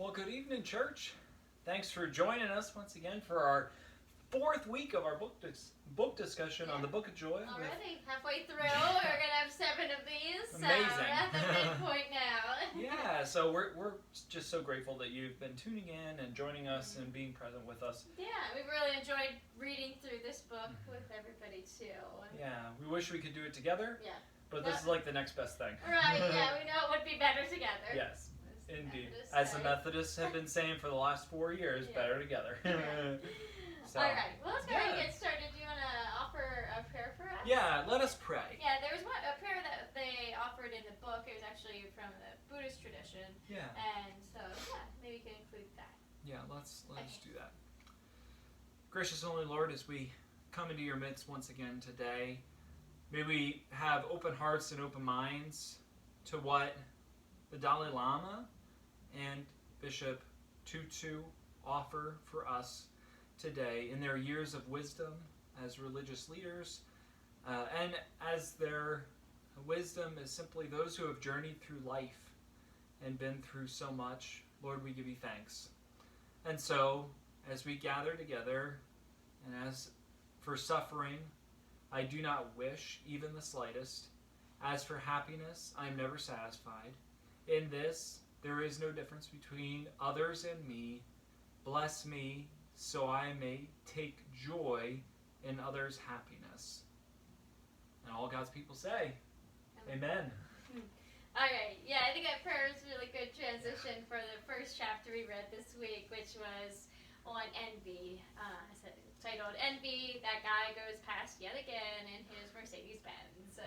Well, good evening, church. Thanks for joining us once again for our fourth week of our book discussion on the Book of Joy. Already halfway through, we're gonna have 7 of these. So Amazing. we're at the midpoint now. Yeah, so we're just so grateful that you've been tuning in and joining us and being present with us. Yeah, we've really enjoyed reading through this book with everybody too. Yeah, we wish we could do it together. Yeah. But this is like the next best thing. Right, yeah, we know it would be better together. Yes. Indeed. As the Methodists have been saying for the last 4 years, better together. So. All right. Well, let's go ahead and get started. Do you want to offer a prayer for us? Yeah, let us pray. Yeah, there was a prayer that they offered in the book. It was actually from the Buddhist tradition. Yeah. And so, maybe we can include that. Yeah, let's do that. Gracious Holy Lord, as we come into your midst once again today, may we have open hearts and open minds to what the Dalai Lama and Bishop Tutu offer for us today in their years of wisdom as religious leaders, and as their wisdom is simply those who have journeyed through life and been through so much. Lord, we give you thanks. And so, as we gather together, and as for suffering, I do not wish even the slightest. As for happiness, I am never satisfied. In this, there is no difference between others and me. Bless me, so I may take joy in others' happiness. And all God's people say, Amen. All right. Yeah, I think that prayer is a really good transition for the first chapter we read this week, which was on envy. Titled Envy, that guy goes past yet again in his Mercedes-Benz.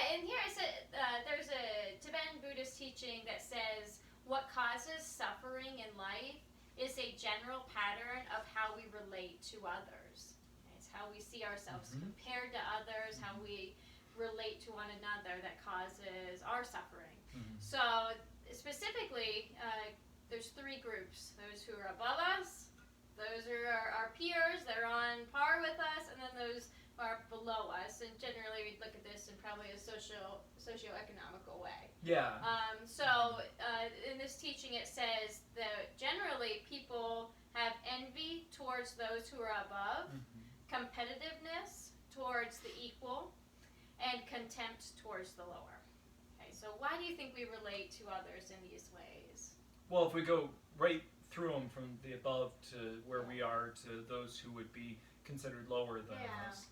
And here I said there's a Tibetan Buddhist teaching that says what causes suffering in life is a general pattern of how we relate to others. Okay? It's how we see ourselves compared to others, how we relate to one another that causes our suffering. So specifically, there's 3 groups: those who are above us, those who are our peers, they're on par with us, and then those who are below us. And generally, we'd look at this in probably a socio-economical way. Yeah. In this teaching, it says that generally people have envy towards those who are above, competitiveness towards the equal, and contempt towards the lower. Okay, so why do you think we relate to others in these ways? Well, if we go right through them from the above to where we are to those who would be considered lower than us,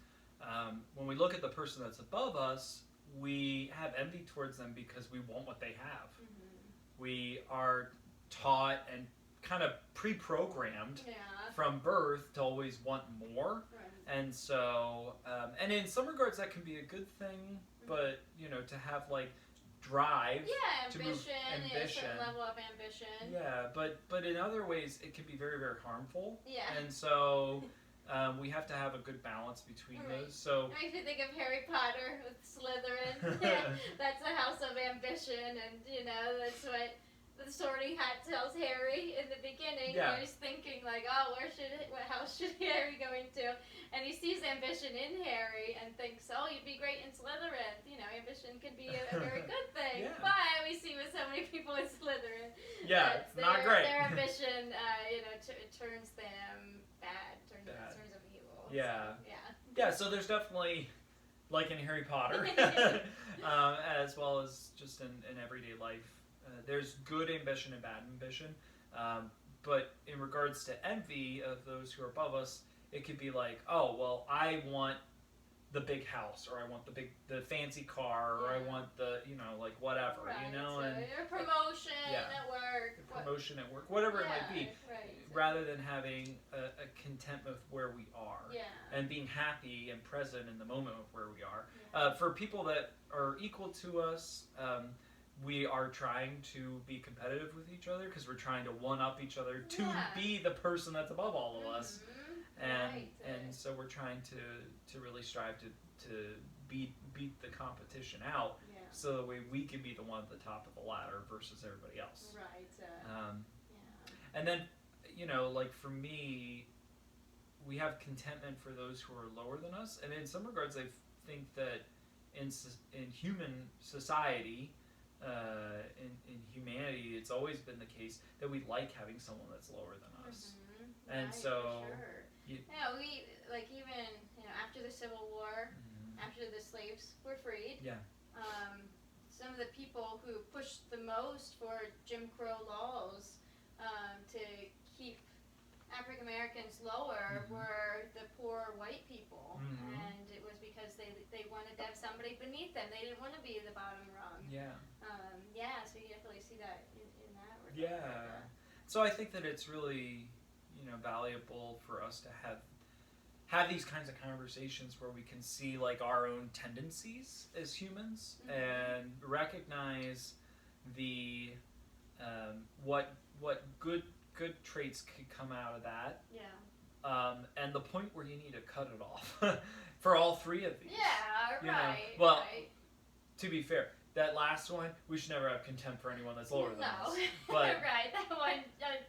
when we look at the person that's above us, we have envy towards them because we want what they have. We are taught and kind of pre-programmed from birth to always want more. And so, and in some regards that can be a good thing, but, to have like drive, ambition, a certain level of ambition. Yeah, but in other ways it can be very, very harmful. Yeah. And so we have to have a good balance between those. So it makes me think of Harry Potter with Slytherin. That's a house of ambition, and that's what the Sorting Hat tells Harry in the beginning. Yeah. He's thinking like, what house should Harry go into? And he sees ambition in Harry and thinks, you'd be great in Slytherin. Ambition could be a very good thing. Yeah. But we see with so many people in Slytherin, it's not great. Their ambition, turns them bad, turns them evil. Yeah. So, yeah. So there's definitely, like in Harry Potter, as well as just in everyday life. There's good ambition and bad ambition, but in regards to envy of those who are above us, it could be like, I want the big house, or I want the fancy car, or I want the whatever, and your promotion at work, promotion at work, whatever it might be, right. rather than having a contentment with where we are, and being happy and present in the moment of where we are. For people that are equal to us, we are trying to be competitive with each other because we're trying to one-up each other to be the person that's above all of us. And so we're trying to really strive to beat the competition out so that way we can be the one at the top of the ladder versus everybody else. Right. And then, like for me, we have contentment for those who are lower than us. And in some regards, I think that in human society, in humanity, it's always been the case that we like having someone that's lower than us. And Right, so, for sure. We like even after the Civil War, after the slaves were freed. Yeah. Some of the people who pushed the most for Jim Crow laws to keep African Americans lower were the poor white people, and it was because they wanted to have somebody beneath them. They didn't want to be the bottom rung. Yeah. So you definitely see that in that regard. Yeah. So I think that it's really, valuable for us to have these kinds of conversations where we can see like our own tendencies as humans and recognize the what good traits could come out of that. Yeah. And the point where you need to cut it off for all three of these. Yeah, right. Well, right. To be fair, that last one, we should never have contempt for anyone that's lower than us. No, But right. That one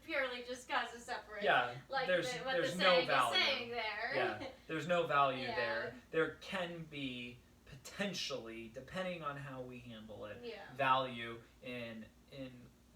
purely just causes suffering. yeah, Like there's what the no saying value. is saying there. Yeah, there's no value Yeah. there. There can be potentially, depending on how we handle it, Yeah. value in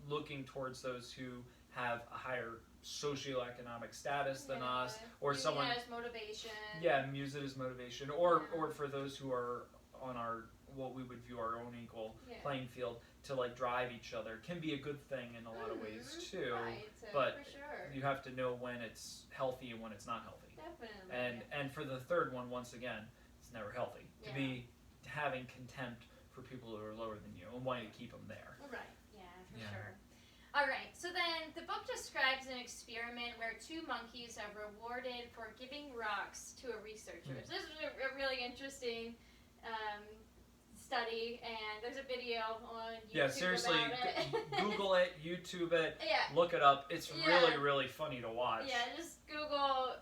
looking towards those who have a higher socioeconomic status than us, or Using someone. that as motivation. Yeah, use it as motivation, or for those who are on our what we would view our own equal playing field to like drive each other can be a good thing in a lot of ways too. Right, but for sure. you have to know when it's healthy and when it's not healthy. Definitely. And for the third one, once again, it's never healthy to be having contempt for people who are lower than you and wanting to keep them there. Right. Yeah, for sure. All right. So then the book describes an experiment where two monkeys are rewarded for giving rocks to a researcher. So this is a really interesting study, and there's a video on YouTube. Yeah, seriously, about it. Google it, YouTube it, Yeah. look it up. It's really, really funny to watch. Yeah, just Google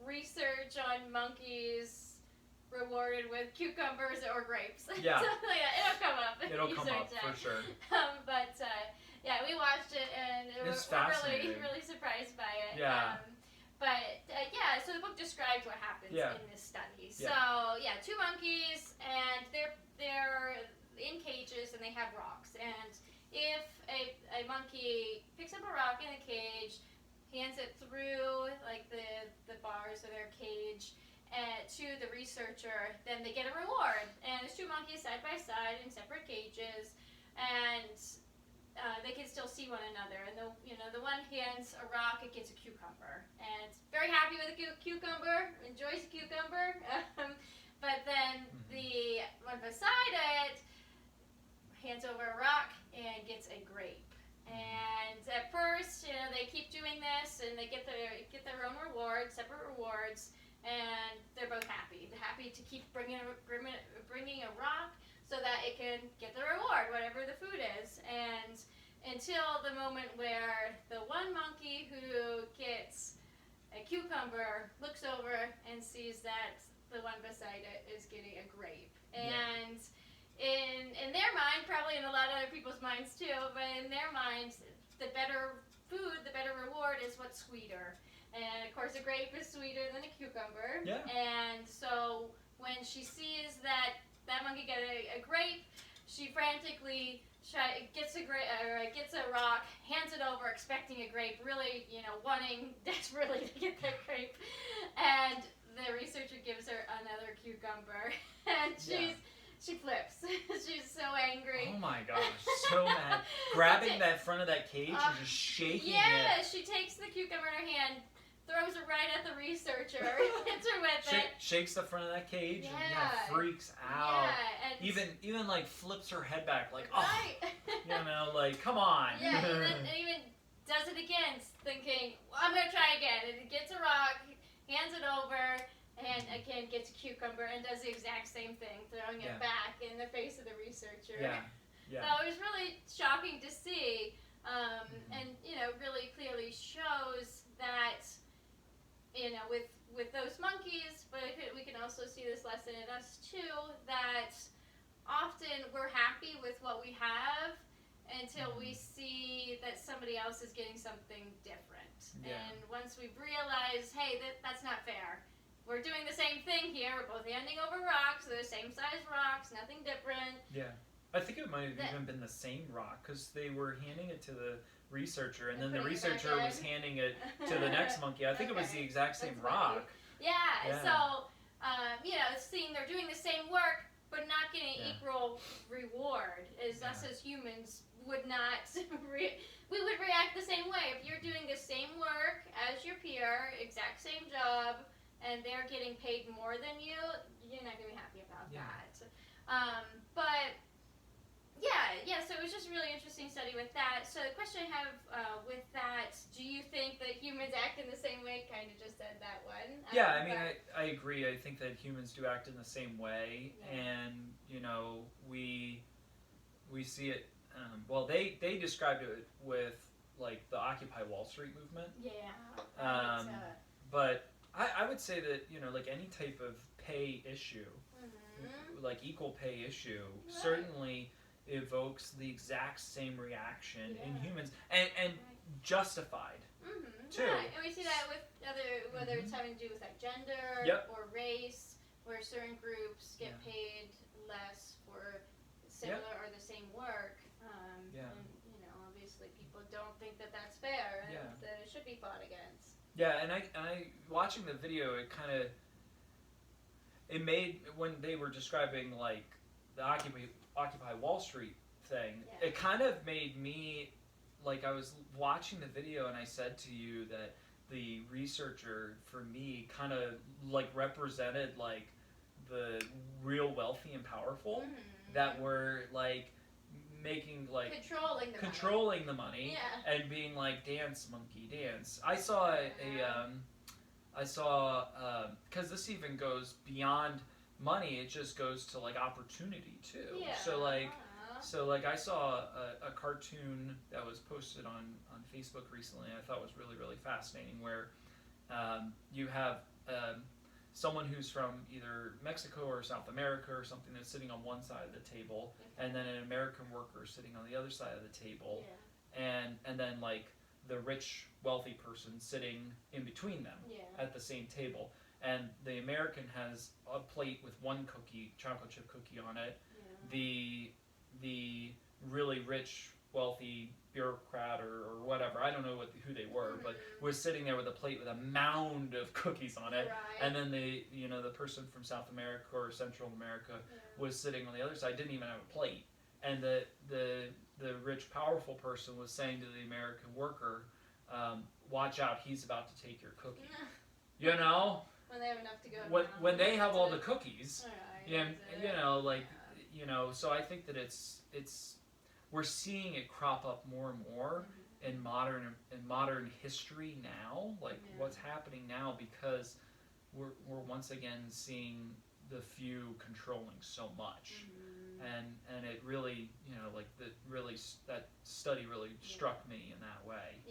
research on monkeys rewarded with cucumbers or grapes. Yeah. Something like that. It'll come up. It'll come up for sure. But we watched it, and we're really, really surprised by it. Yeah. So the book describes what happens in this study. Yeah. So two monkeys, and they're in cages, and they have rocks. And if a monkey picks up a rock in a cage, hands it through like the bars of their cage to the researcher, then they get a reward. And there's two monkeys side by side in separate cages, and they can still see one another. And the one hands a rock, it gets a cucumber, and it's very happy with the cucumber, enjoys the cucumber. But then the one beside it hands over a rock and gets a grape. And at first, they keep doing this, and they get their own rewards, separate rewards, and they're both happy. They're happy to keep bringing a rock so that it can get the reward, whatever the food is. And until the moment where the one monkey who gets a cucumber looks over and sees that the one beside it is getting a grape. And in their mind, probably in a lot of other people's minds too, but in their minds, the better food, the better reward is what's sweeter. And of course, a grape is sweeter than a cucumber. Yeah. And so when she sees that monkey get a grape, she frantically gets a rock, hands it over, expecting a grape, really, wanting desperately to get that grape. And the researcher gives her another cucumber, and she flips. She's so angry. Oh my gosh, so mad. Grabbing that front of that cage and just shaking it. Yeah, she takes the cucumber in her hand, throws it right at the researcher, hits her with it. Shakes the front of that cage and freaks out. Yeah, and even like flips her head back like, right. Like, come on. Yeah, and even does it again, thinking, well, I'm going to try again. And it gets a rock, hands it over, and again gets a cucumber and does the exact same thing, throwing it back in the face of the researcher. Yeah. So it was really shocking to see, and really clearly shows that, with those monkeys, but we can also see this lesson in us too, that often we're happy with what we have until we see that somebody else is getting something different. Yeah. And once we realize, hey, that's not fair. We're doing the same thing here. We're both handing over rocks. They're the same size rocks, nothing different. Yeah. I think it might have even been the same rock, because they were handing it to the researcher, and then the putting it researcher back in. was handing it to the next monkey. I think it was the exact same That's funny. rock. Yeah. So, seeing they're doing the same work, but not getting equal reward, is us as humans would not, we would react the same way. If you're doing the same work as your peer, exact same job, and they're getting paid more than you, you're not going to be happy about that. But so it was just a really interesting study with that. So the question I have with that, do you think that humans act in the same way? Kind of just said that one. I agree. I think that humans do act in the same way, and we see it. They described it with like the Occupy Wall Street movement. Yeah. But I would say that like any type of pay issue, like equal pay issue, certainly evokes the exact same reaction in humans, and justified too. Right. And we see that with whether it's having to do with like gender or race, where certain groups get paid less for similar or the same work. And obviously people don't think that that's fair, and that it should be fought against. Yeah, and I watching the video, it made, when they were describing like the Occupy Wall Street thing, it kind of made me, like, I was watching the video and I said to you that the researcher for me kind of like represented like the real wealthy and powerful that were like making like controlling the money and being like, dance monkey dance. I saw because this even goes beyond money, it just goes to like opportunity too. So like I saw a cartoon that was posted on Facebook recently, and I thought was really, really fascinating, where you have someone who's from either Mexico or South America or something that's sitting on one side of the table, and then an American worker sitting on the other side of the table, and then like the rich, wealthy person sitting in between them at the same table. And the American has a plate with one cookie, chocolate chip cookie on it. The really rich, wealthy bureaucrat or whatever, I don't know who they were, but was sitting there with a plate with a mound of cookies on it. And then the person from South America or Central America was sitting on the other side, didn't even have a plate. And the rich, powerful person was saying to the American worker, watch out, he's about to take your cookie. You know? When they have enough to go. When they have all the cookies, so I think that it's we're seeing it crop up more and more in modern history now, like what's happening now, because we're once again seeing the few controlling so much, and it really that study really struck me in that way.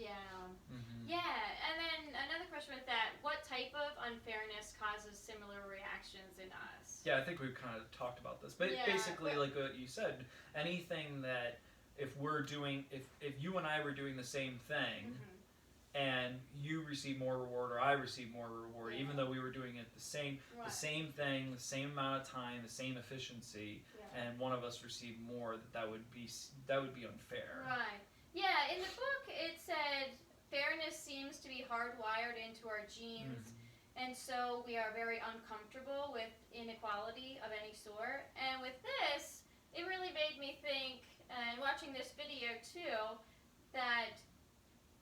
And then another question with that: what type of unfairness causes similar reactions in us? I think we've kind of talked about this, but basically, like what you said, anything that if you and I were doing the same thing, and you receive more reward or I receive more reward, even though we were doing it the same thing, the same amount of time, the same efficiency, and one of us received more, that would be unfair. Right. Yeah. In the book, it said fairness seems to be hardwired into our genes, and so we are very uncomfortable with inequality of any sort. And with this, it really made me think, and watching this video too, that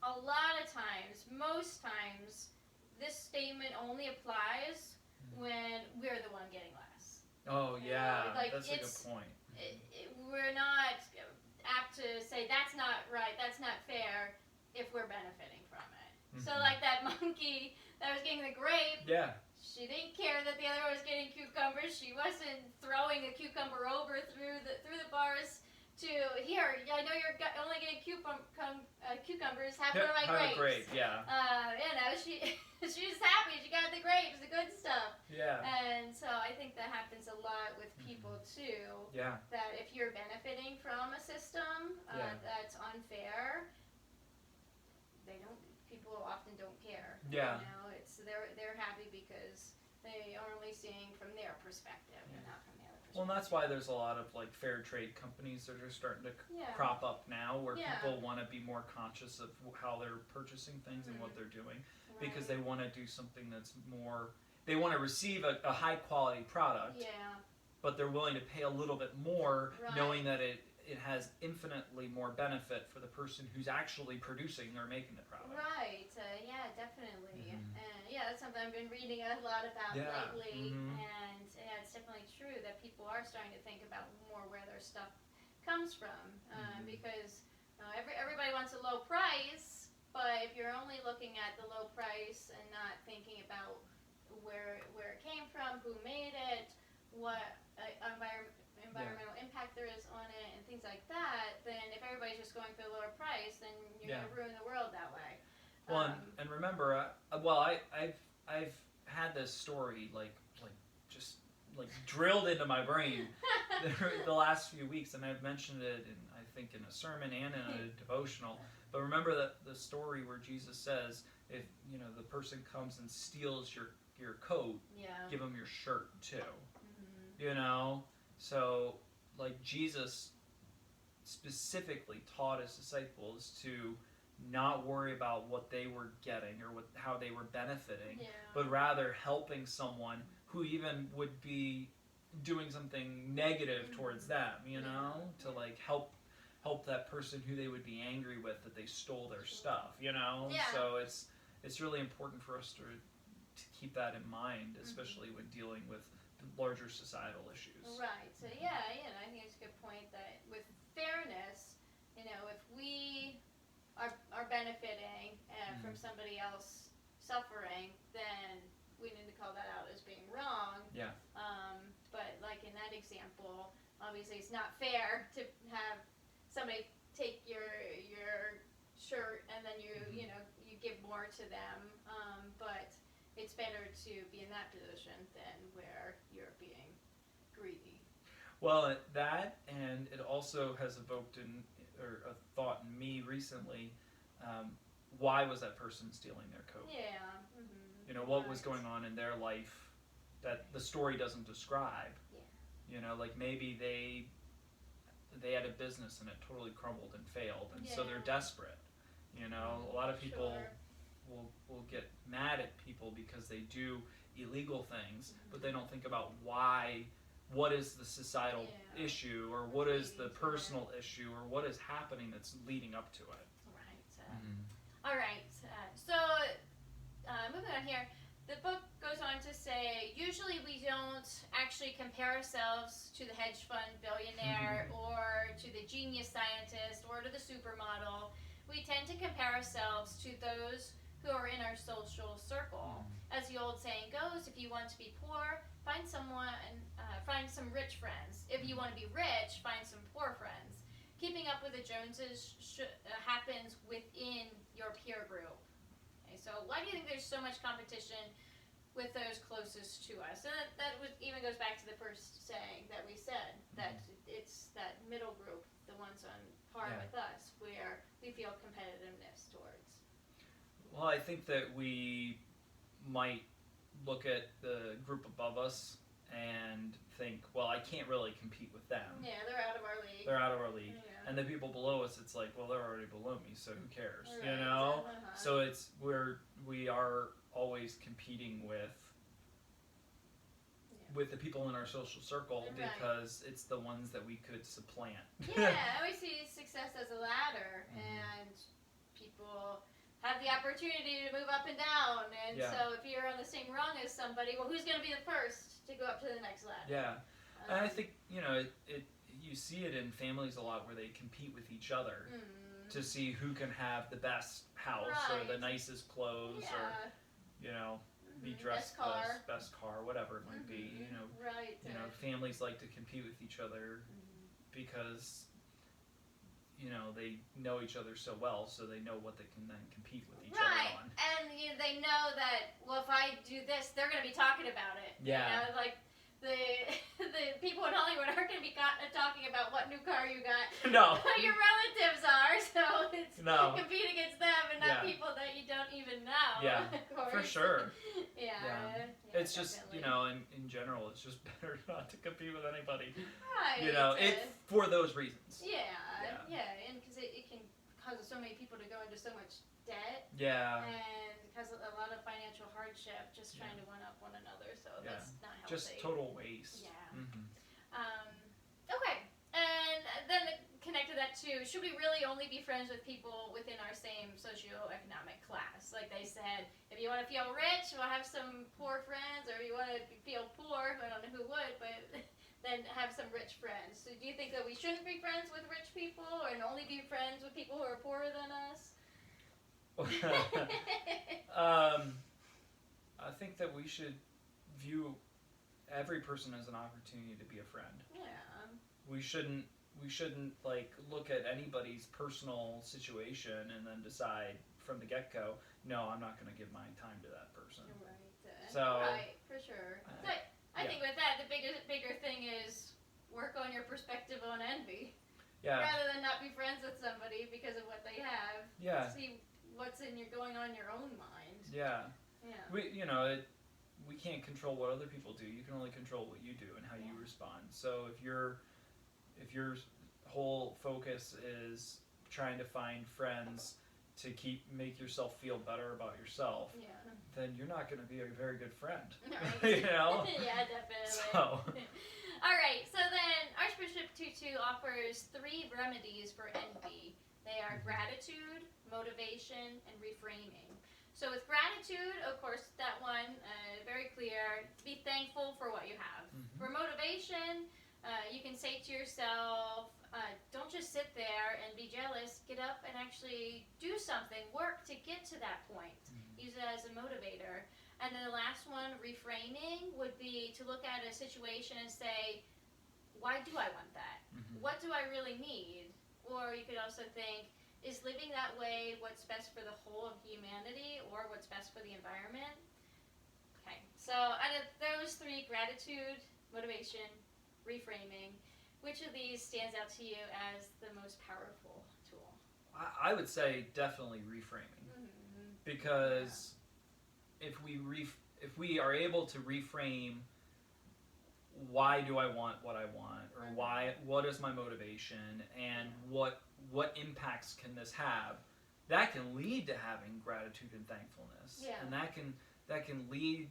a lot of times, most times, this statement only applies when we're the one getting less. Oh yeah, that's a good point. We're not apt to say that's not right, that's not fair, if we're benefiting from it. So like that monkey that was getting the grape, she didn't care that the other one was getting cucumbers. She wasn't throwing a cucumber over through the bars to, here, I know you're only getting cucumbers, have one of my grapes. Grape, she's happy, she got the grapes, the good stuff. Yeah. And so I think that happens a lot with people too. Yeah. That if you're benefiting from a system that's unfair, people often don't care. Yeah. They're happy because they are only seeing from their perspective and not from the other Well, and that's why there's a lot of like fair trade companies that are starting to Yeah. crop up now, where Yeah. people want to be more conscious of how they're purchasing things and what they're doing, because they want to do something that's more. They want to receive a high quality product, Yeah. but they're willing to pay a little bit more, Right. knowing that it has infinitely more benefit for the person who's actually producing or making the product. Right. Yeah, definitely. Mhm. And yeah, that's something I've been reading a lot about Yeah. lately. Mhm. And yeah, it's definitely true that people are starting to think about more where their stuff comes from, because everybody wants a low price, but if you're only looking at the low price and not thinking about where it came from, who made it, what environmental impact there is on it, and things like that, then if everybody's just going for the lower price, then you're going to ruin the world that way. Well, and remember, I've had this story like just like drilled into my brain the last few weeks, and I've mentioned it I think in a sermon and in a devotional. But remember that the story where Jesus says, if the person comes and steals your coat, give them your shirt too. So like Jesus specifically taught his disciples to not worry about what they were getting or how they were benefiting, but rather helping someone who even would be doing something negative towards them, to like help that person who they would be angry with that they stole their stuff, So it's really important for us to keep that in mind, especially when dealing with larger societal issues. Right. So yeah, I think it's a good point that with fairness, if we are benefiting from somebody else suffering, then we need to call that out as being wrong. Yeah. But like in that example, obviously it's not fair to have somebody take your shirt and then you give more to them. But it's better to be in that position than where you're being greedy. Well, that, and it also has evoked a thought in me recently. Why was that person stealing their coat? Yeah. What was going on in their life that the story doesn't describe? Yeah. Like maybe they had a business and it totally crumbled and failed, and so they're desperate. A lot of people will get mad at people because they do illegal things, but they don't think about what is the societal issue, or what is the personal issue, or what is happening that's leading up to it. Right. All right. So moving on here, the book goes on to say, usually we don't actually compare ourselves to the hedge fund billionaire or to the genius scientist or to the supermodel. We tend to compare ourselves to those who are in our social circle. As the old saying goes, if you want to be poor, find some rich friends. If you want to be rich, find some poor friends. Keeping up with the Joneses happens within your peer group. Okay, so why do you think there's so much competition with those closest to us? And that even goes back to the first saying that we said, that it's that middle group, the ones on par with us, where we feel competitiveness towards. Well, I think that we might look at the group above us and think, well, I can't really compete with them. Yeah, they're out of our league. Yeah. And the people below us, it's like, well, they're already below me, so who cares? Right. So we are always competing with the people in our social circle, because it's the ones that we could supplant. Yeah, I always see success as a ladder, and people have the opportunity to move up and down, and so if you're on the same rung as somebody, well, who's going to be the first to go up to the next ladder? Yeah, and I think you see it in families a lot where they compete with each other to see who can have the best house or the nicest clothes or be dressed best car, whatever it might be. Families like to compete with each other because they know each other so well, so they know what they can then compete with each other on. And they know that, well, if I do this, they're going to be talking about it. Yeah. Like the people in Hollywood aren't going to be talking about what new car you got. No. Your relatives are, so it's No. compete against them and not Yeah. people that you don't even know. Yeah, of course. for sure. Yeah. It's just, definitely. in general, it's just better not to compete with anybody. Right. It for those reasons. Yeah, and because it can cause so many people to go into so much debt. Yeah. And because of a lot of financial hardship, just trying to one up one another, so that's not healthy. Just total waste. Yeah. Mm-hmm. Okay, and then connect to that too. Should we really only be friends with people within our same socioeconomic class? Like they said, if you want to feel rich, we'll have some poor friends, or if you want to feel poor, I don't know who would, but then have some rich friends. So do you think that we shouldn't be friends with rich people, and only be friends with people who are poorer than us? I think that we should view every person as an opportunity to be a friend. Yeah. We shouldn't like look at anybody's personal situation and then decide from the get-go, no, I'm not going to give my time to that person. Right, for sure. I think with that, the bigger thing is work on your perspective on envy. Yeah. Rather than not be friends with somebody because of what they have. Yeah. See what's going on in your own mind. Yeah. Yeah. We can't control what other people do. You can only control what you do and how you respond. So if your whole focus is trying to find friends to make yourself feel better about yourself, then you're not going to be a very good friend. Right. Yeah, definitely. So. All right. So then Archbishop Tutu offers 3 remedies for envy. They are gratitude, motivation, and reframing. So with gratitude, of course, that one, very clear, be thankful for what you have. For motivation, you can say to yourself, don't just sit there and be jealous. Get up and actually do something. Work to get to that point. Use it as a motivator. And then the last one, reframing, would be to look at a situation and say, why do I want that? What do I really need? Or you could also think, is living that way what's best for the whole of humanity or what's best for the environment? Okay, so out of those 3, gratitude, motivation, reframing, which of these stands out to you as the most powerful tool? I would say definitely reframing. Because if we are able to reframe why do I want what I want, or what is my motivation, and what impacts can this have, that can lead to having gratitude and thankfulness, and that can lead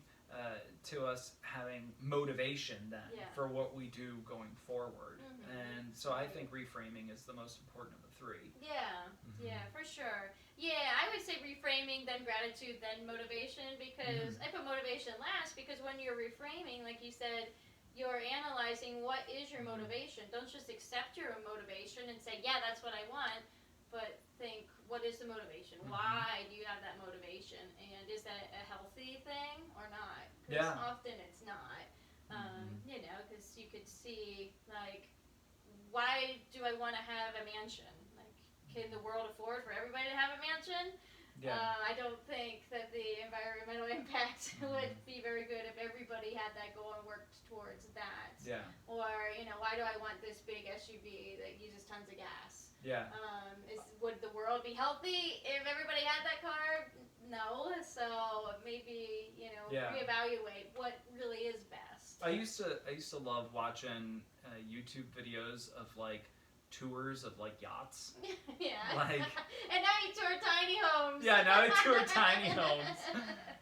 to us having motivation then for what we do going forward. And so I think reframing is the most important of the 3. Yeah, for sure. Yeah, I would say reframing, then gratitude, then motivation, because I put motivation last, because when you're reframing, like you said, you're analyzing what is your motivation. Don't just accept your motivation and say, yeah, that's what I want, but think, what is the motivation? Why do you have that motivation? And is that a healthy thing or not? Because often it's not. Because you could see, like, why do I want to have a mansion? Like, can the world afford for everybody to have a mansion? I don't think that the environmental impact would be very good if everybody had that goal and worked towards that. Or, why do I want this big SUV that uses tons of gas? Would the world be healthy if everybody had that car? No. So maybe, reevaluate what really is best. I used to love watching YouTube videos of like tours of like yachts. Like, and now you tour tiny homes. Now I tour tiny homes.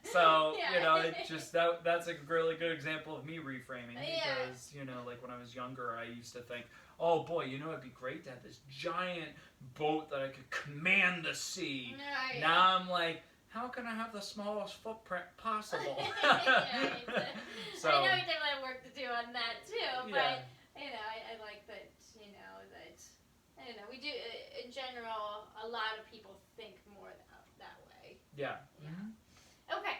So it just that's a really good example of me reframing, because like when I was younger, I used to think, oh boy, it'd be great to have this giant boat that I could command the sea. Now I'm like, how can I have the smallest footprint possible? So I know you definitely have work to do on that too, but I like that. I don't know. We do in general. A lot of people think more that way. Okay.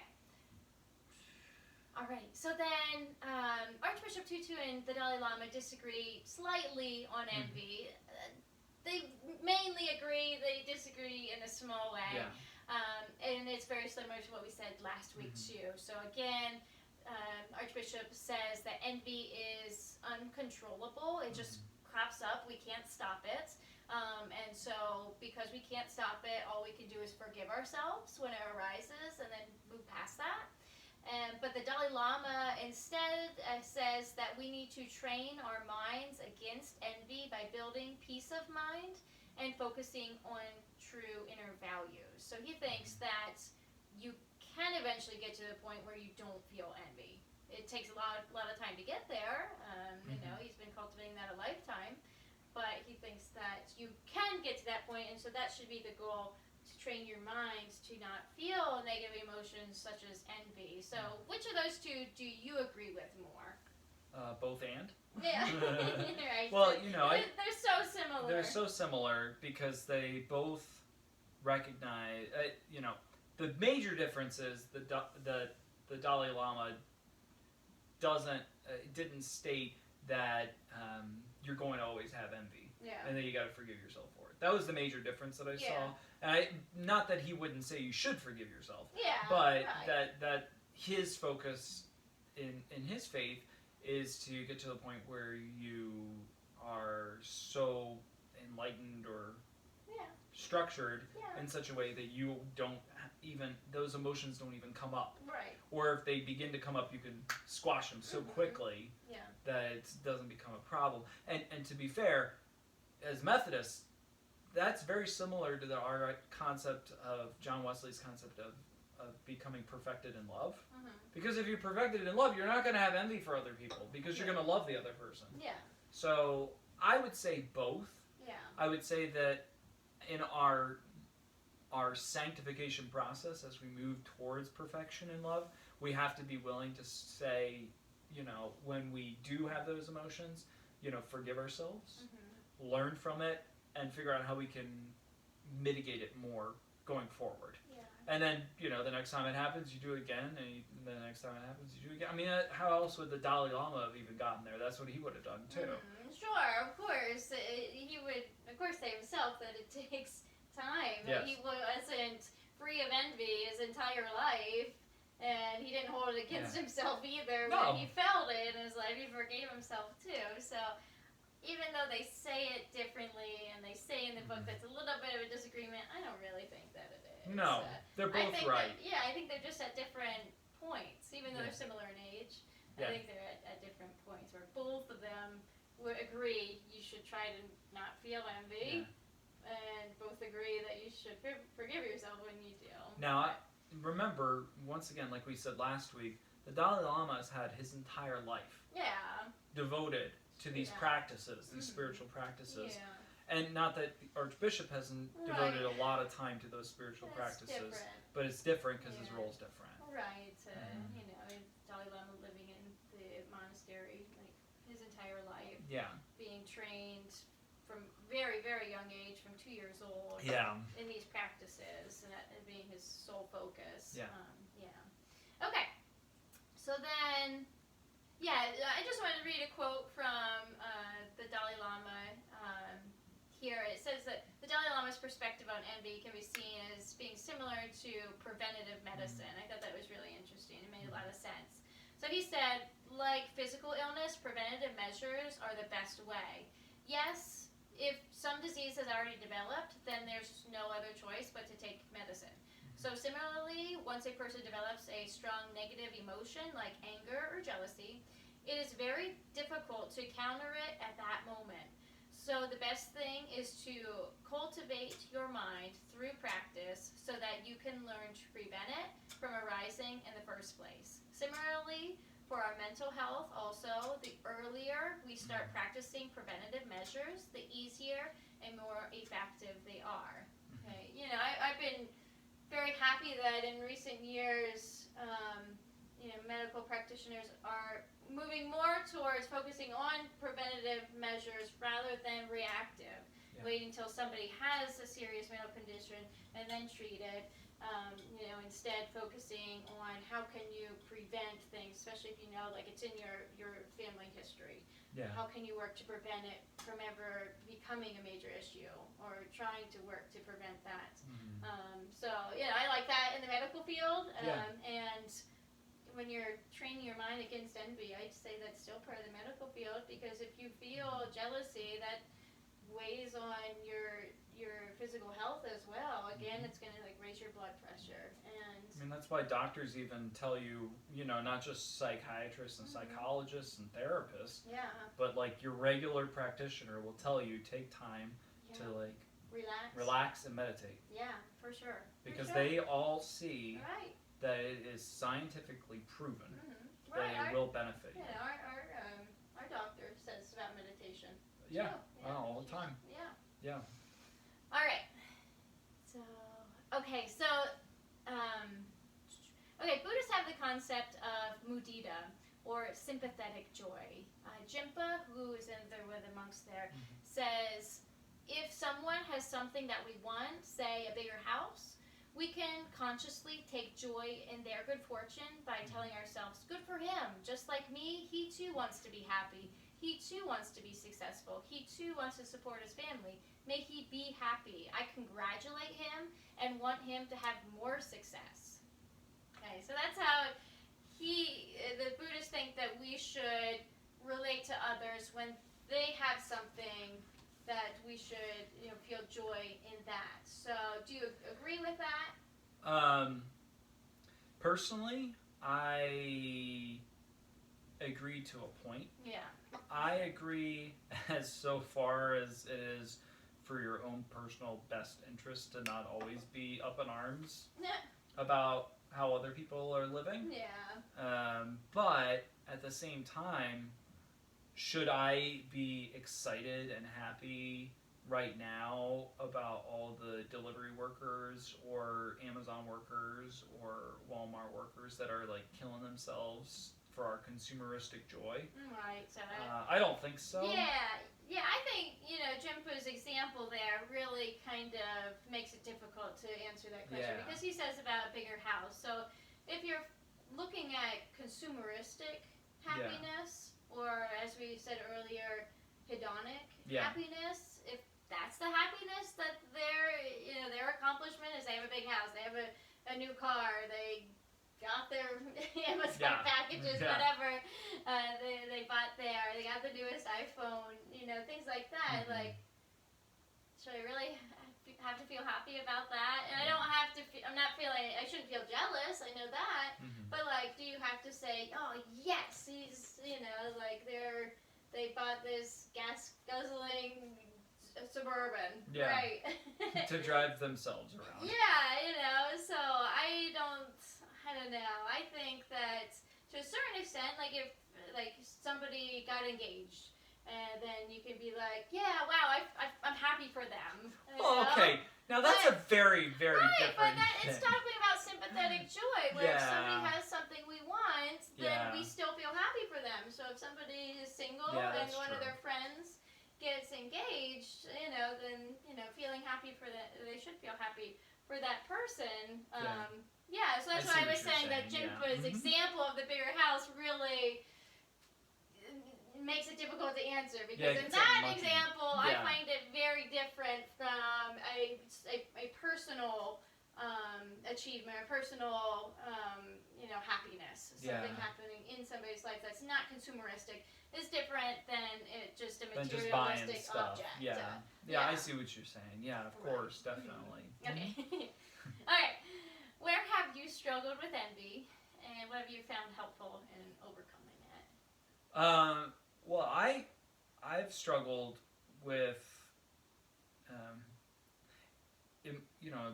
All right. So then, Archbishop Tutu and the Dalai Lama disagree slightly on envy. They mainly agree. They disagree in a small way. And it's very similar to what we said last week too. So again, Archbishop says that envy is uncontrollable. It just crops up. We can't stop it. And so, because we can't stop it, all we can do is forgive ourselves when it arises and then move past that. But the Dalai Lama instead says that we need to train our minds against envy by building peace of mind and focusing on true inner values. So he thinks that you can eventually get to the point where you don't feel envy. It takes a lot of time to get there. You know, he's been cultivating that a lifetime. But he thinks that you can get to that point, and so that should be the goal, to train your mind to not feel negative emotions such as envy. So which of those two do you agree with more? Both and. Yeah. Right. Well, you know, they're so similar. They're so similar because they both recognize, you know, the major difference is the Dalai Lama didn't state that you're going to always have envy, and then you got to forgive yourself for it. That was the major difference that I saw. And not that he wouldn't say you should forgive yourself, but that his focus in his faith is to get to the point where you are so enlightened or structured in such a way that you don't even, those emotions don't even come up. Right. Or if they begin to come up, you can squash them so quickly that it doesn't become a problem. And to be fair, as Methodists, that's very similar to our concept of John Wesley's concept of becoming perfected in love. Because if you're perfected in love, you're not going to have envy for other people because you're going to love the other person. So I would say both. I would say that in our sanctification process, as we move towards perfection in love, we have to be willing to say, you know, when we do have those emotions, you know, forgive ourselves, learn from it, and figure out how we can mitigate it more going forward. And then, you know, the next time it happens, you do it again, and the next time it happens, you do it again. I mean, how else would the Dalai Lama have even gotten there? That's what he would have done, too. Sure, of course. He would, of course, say himself that it takes time. He wasn't free of envy his entire life, and he didn't hold it against himself either. When he felt it in his life, he forgave himself, too. So even though they say it differently, and they say in the book that's a little bit of a disagreement, I don't really think that it is. No, they're both right. I think they're just at different points, even though they're similar in age. I think they're at different points where both of them would agree you should try to not feel envy, and both agree that you should forgive yourself when you do. Now, remember, once again, like we said last week, the Dalai Lama has had his entire life devoted to these practices, these spiritual practices. And not that the Archbishop hasn't devoted a lot of time to those spiritual practices, but it's different because his role's different. Right. You know, Dalai Lama living in the monastery like his entire life. Being trained from very, very young age, from 2 years old. In these practices, and that being his sole focus. Okay. So then, I just wanted to read a quote from the Dalai Lama. Here it says that the Dalai Lama's perspective on envy can be seen as being similar to preventative medicine. I thought that was really interesting. It made a lot of sense. So he said, like physical illness, preventative measures are the best way. Yes, if some disease has already developed, then there's no other choice but to take medicine. So similarly, once a person develops a strong negative emotion like anger or jealousy, it is very difficult to counter it at that moment. So the best thing is to cultivate your mind through practice so that you can learn to prevent it from arising in the first place. Similarly, for our mental health also, the earlier we start practicing preventative measures, the easier and more effective they are. Okay, you know, I've been very happy that in recent years, you know, medical practitioners are moving more towards focusing on preventative measures rather than reactive, waiting until somebody has a serious medical condition and then treat it. You know, instead focusing on how can you prevent things, especially if you know, like, it's in your family history. How can you work to prevent it from ever becoming a major issue, or trying to work to prevent that. So, you know, I like that in the medical field. And when you're training your mind against envy, I'd say that's still part of the medical field, because if you feel jealousy, that weighs on your physical health as well. Again, it's going to like raise your blood pressure. And I mean, that's why doctors even tell you, not just psychiatrists and psychologists and therapists, but like your regular practitioner will tell you take time to like relax and meditate. Yeah, for sure. Because they all see that it is scientifically proven that it will benefit you. Yeah, our doctor says about meditation. Yeah, all the time. Yeah. All right. So, Buddhists have the concept of mudita, or sympathetic joy. Jimpa, who is with the monks there, says, if someone has something that we want, say a bigger house, we can consciously take joy in their good fortune by telling ourselves, good for him, just like me, he too wants to be happy. He too wants to be successful. He too wants to support his family. May he be happy. I congratulate him and want him to have more success. Okay, so that's how the Buddhists think that we should relate to others when they have something that we should feel joy in that. So do you agree with that? Personally, I agree to a point. Yeah. I agree as so far as it is for your own personal best interest to not always be up in arms about how other people are living. Yeah. But at the same time, should I be excited and happy right now about all the delivery workers or Amazon workers or Walmart workers that are like killing themselves for our consumeristic joy? Right. So I don't think so. Yeah, I think, Jimpa's example there really kind of makes it difficult to answer that question because he says about a bigger house. So if you're looking at consumeristic happiness, or as we said earlier, hedonic happiness, if that's the happiness that their accomplishment is, they have a big house, they have a new car, they got their Amazon packages, whatever they bought there, they got the newest iPhone, things like that. Like, should I really have to feel happy about that? And I don't have to. I shouldn't feel jealous. I know that. But like, do you have to say, oh yes, he's like they bought this gas guzzling Suburban, right? To drive themselves around. Yeah, so I don't know. I think that to a certain extent, like if somebody got engaged, and then you can be like, yeah, wow, I'm happy for them. Okay. Now that's a very, very different thing. It's talking about sympathetic joy, where if somebody has something we want, then we still feel happy for them. So if somebody is single and one of their friends gets engaged, then feeling happy for that, they should feel happy for that person. So that's why I was saying that Jimpa's example of the bigger house really makes it difficult to answer, because in that example, I find it very different from a personal achievement, a personal happiness. Something happening in somebody's life that's not consumeristic is different than just a materialistic object. I see what you're saying. Yeah, of course, definitely. Okay. All right. Where have you struggled with envy, and what have you found helpful in overcoming it? Well, I've struggled with,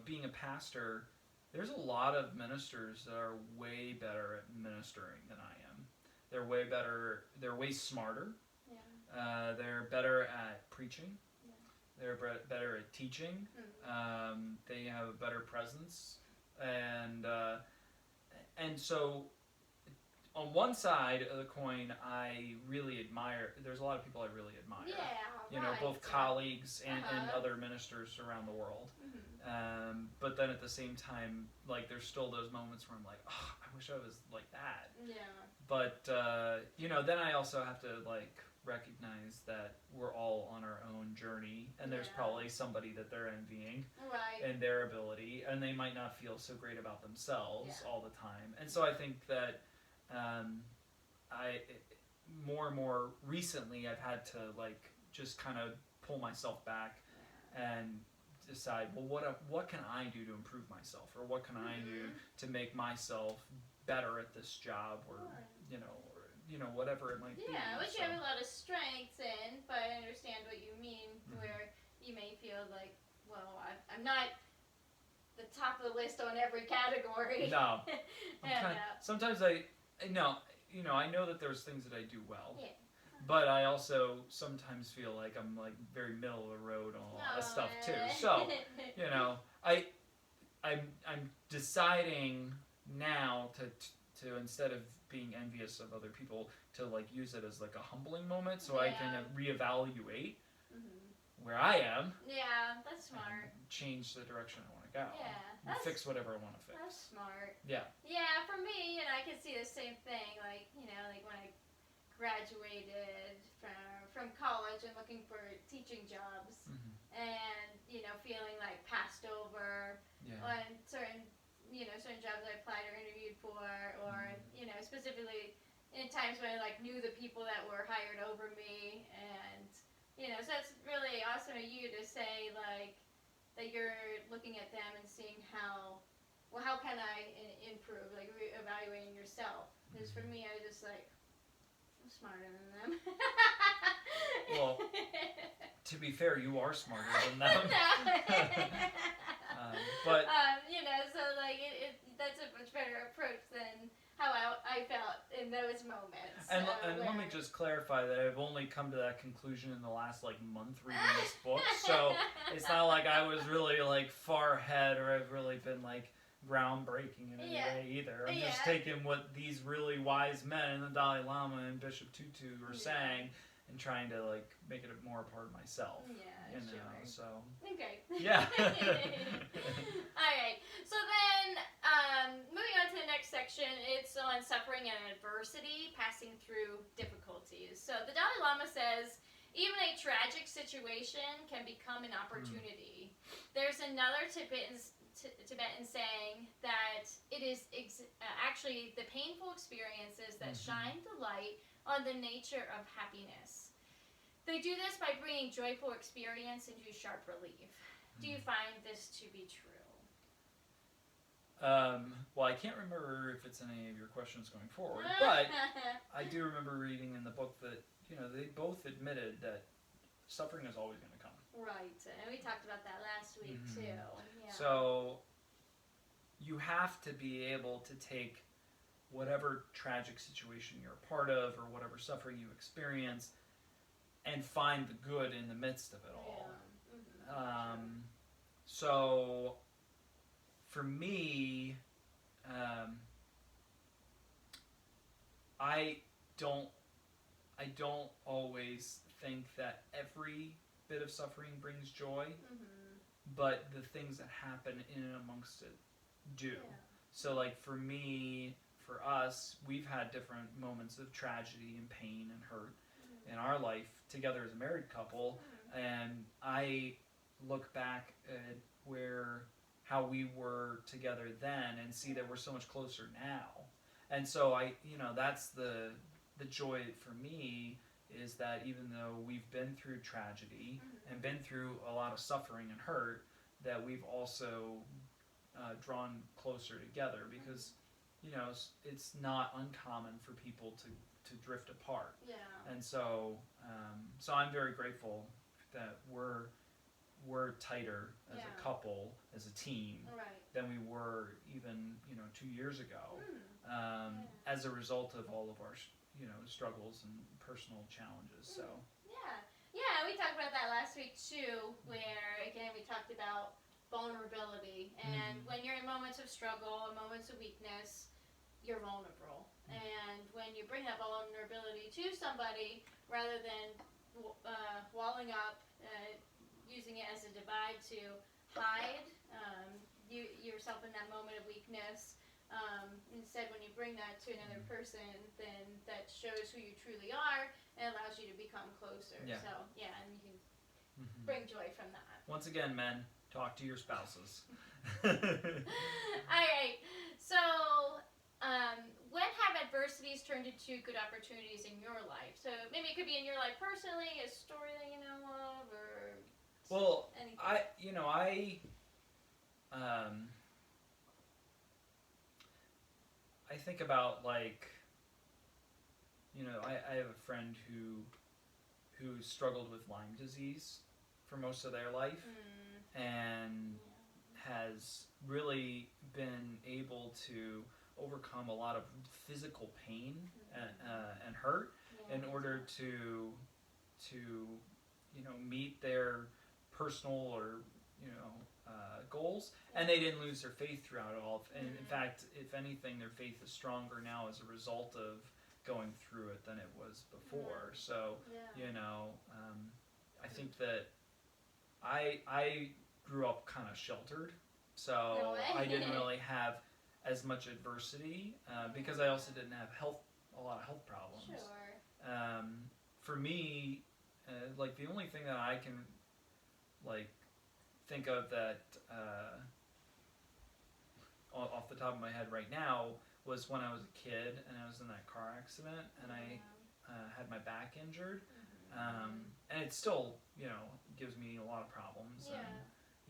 being a pastor. There's a lot of ministers that are way better at ministering than I am. They're way better. They're way smarter. Yeah. They're better at preaching. Yeah. They're better at teaching. They have a better presence, and so. On one side of the coin, I really admire. There's a lot of people I really admire. Both colleagues and other ministers around the world. But then at the same time, like, there's still those moments where I'm like, oh, I wish I was like that. Yeah. But then I also have to like recognize that we're all on our own journey, and there's probably somebody that they're envying in their ability, and they might not feel so great about themselves all the time. And so I think that. More and more recently, I've had to like just kind of pull myself back and decide, well, what can I do to improve myself, or what can I do to make myself better at this job, or whatever it might be. Yeah, which you have a lot of strengths in, but I understand what you mean, where you may feel like, well, I'm not the top of the list on every category. No. Sometimes I know that there's things that I do well. Yeah. But I also sometimes feel like I'm like very middle of the road on a lot of stuff too. So, I'm deciding now to instead of being envious of other people, to like use it as like a humbling moment, so I can reevaluate where I am. Yeah, that's smart. Change the direction I want to go. Yeah, and fix whatever I want to fix. That's smart. Yeah. Yeah, for me, I can see the same thing. Like like when I graduated from college and looking for teaching jobs, and feeling like passed over on certain jobs I applied or interviewed for, or specifically in times when I like knew the people that were hired over me, and so it's really awesome of you to say like that you're looking at them and seeing how can I improve, like evaluating yourself. Because for me, I was just like, I'm smarter than them. Well, to be fair, you are smarter than them. But so like that's a much better approach than how I felt in those moments. And let me just clarify that I've only come to that conclusion in the last like month reading this book, so it's not like I was really like far ahead, or I've really been like groundbreaking in any way either. I'm just taking what these really wise men, the Dalai Lama and Bishop Tutu, were saying, and trying to like make it more a part of myself. Yeah, sure. So. Okay. Yeah. All right. So then, moving on to the next section, it's on suffering and adversity, passing through difficulties. So the Dalai Lama says, even a tragic situation can become an opportunity. There's another Tibetan saying that it is actually the painful experiences that shine the light on the nature of happiness. They do this by bringing joyful experience into sharp relief. Do you find this to be true? Well, I can't remember if it's in any of your questions going forward, but I do remember reading in the book that they both admitted that suffering is always going to come. Right, and we talked about that last week too. Yeah. So you have to be able to take whatever tragic situation you're a part of, or whatever suffering you experience, and find the good in the midst of it all. So for me, I don't always think that every bit of suffering brings joy, but the things that happen in and amongst it do. Yeah. So like for me, for us, we've had different moments of tragedy and pain and hurt in our life together as a married couple, and I look back at how we were together then and see that we're so much closer now. And so that's the joy for me, is that even though we've been through tragedy and been through a lot of suffering and hurt, that we've also drawn closer together, because it's not uncommon for people to drift apart. Yeah. And so I'm very grateful that we're tighter as a couple, as a team, than we were even 2 years ago, as a result of all of our struggles and personal challenges. So we talked about that last week too, where again we talked about vulnerability, and when you're in moments of struggle and moments of weakness, you're vulnerable. And when you bring that vulnerability to somebody, rather than walling up, using it as a divide to hide yourself in that moment of weakness, instead when you bring that to another person, then that shows who you truly are and allows you to become closer. So and you can bring joy from that. Once again, men, talk to your spouses. All right, so when have adversities turned into good opportunities in your life? So maybe it could be in your life personally, a story that you know of, or anything. I think about, like, I have a friend who struggled with Lyme disease for most of their life, and has really been able to overcome a lot of physical pain and hurt in order to meet their personal or goals, and they didn't lose their faith throughout it all. And in fact, if anything, their faith is stronger now as a result of going through it than it was before. So I think that I grew up kind of sheltered, so I didn't really have as much adversity because I also didn't have a lot of health problems. Sure. For me, like, the only thing that I can, like, think of that off the top of my head right now was when I was a kid and I was in that car accident and I had my back injured, and it still gives me a lot of problems,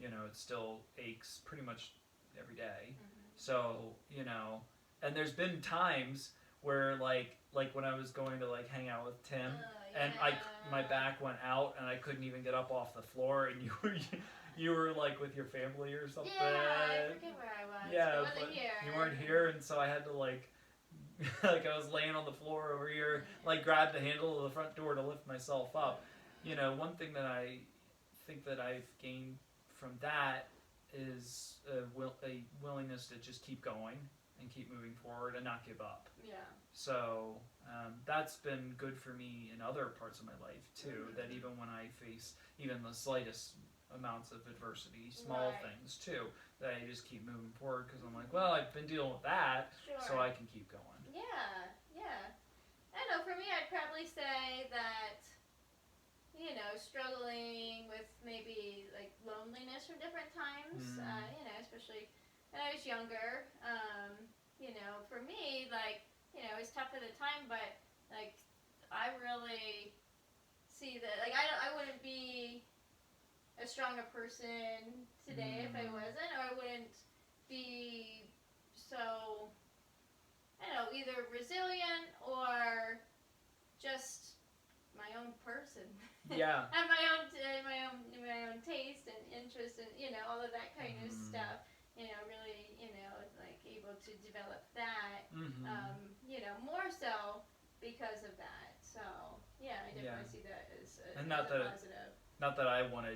and it still aches pretty much every day. So and there's been times where like when I was going to, like, hang out with Tim, and my back went out and I couldn't even get up off the floor, and you were like with your family or something. Yeah, I forget where I was. Yeah, I wasn't here. You weren't here, and so I had to, like like, I was laying on the floor over here, like, grab the handle of the front door to lift myself up. One thing that I think that I've gained from that is a willingness to just keep going and keep moving forward and not give up. Yeah. So that's been good for me in other parts of my life too, that even when I face even the slightest amounts of adversity, small things too, that I just keep moving forward because I'm like, well, I've been dealing with that, so I can keep going. Yeah. I don't know, for me, I'd probably say that, struggling with maybe, like, loneliness from different times, especially when I was younger, for me, like, it was tough at the time, but, like, I really see that, like, I wouldn't be a stronger person today if I wasn't, or I wouldn't be so, I don't know, either resilient or just my own person. Yeah. And my own taste and interest and all of that kind of stuff. Really, like, able to develop that. More so because of that. So yeah, I definitely see that as a positive. Not that I want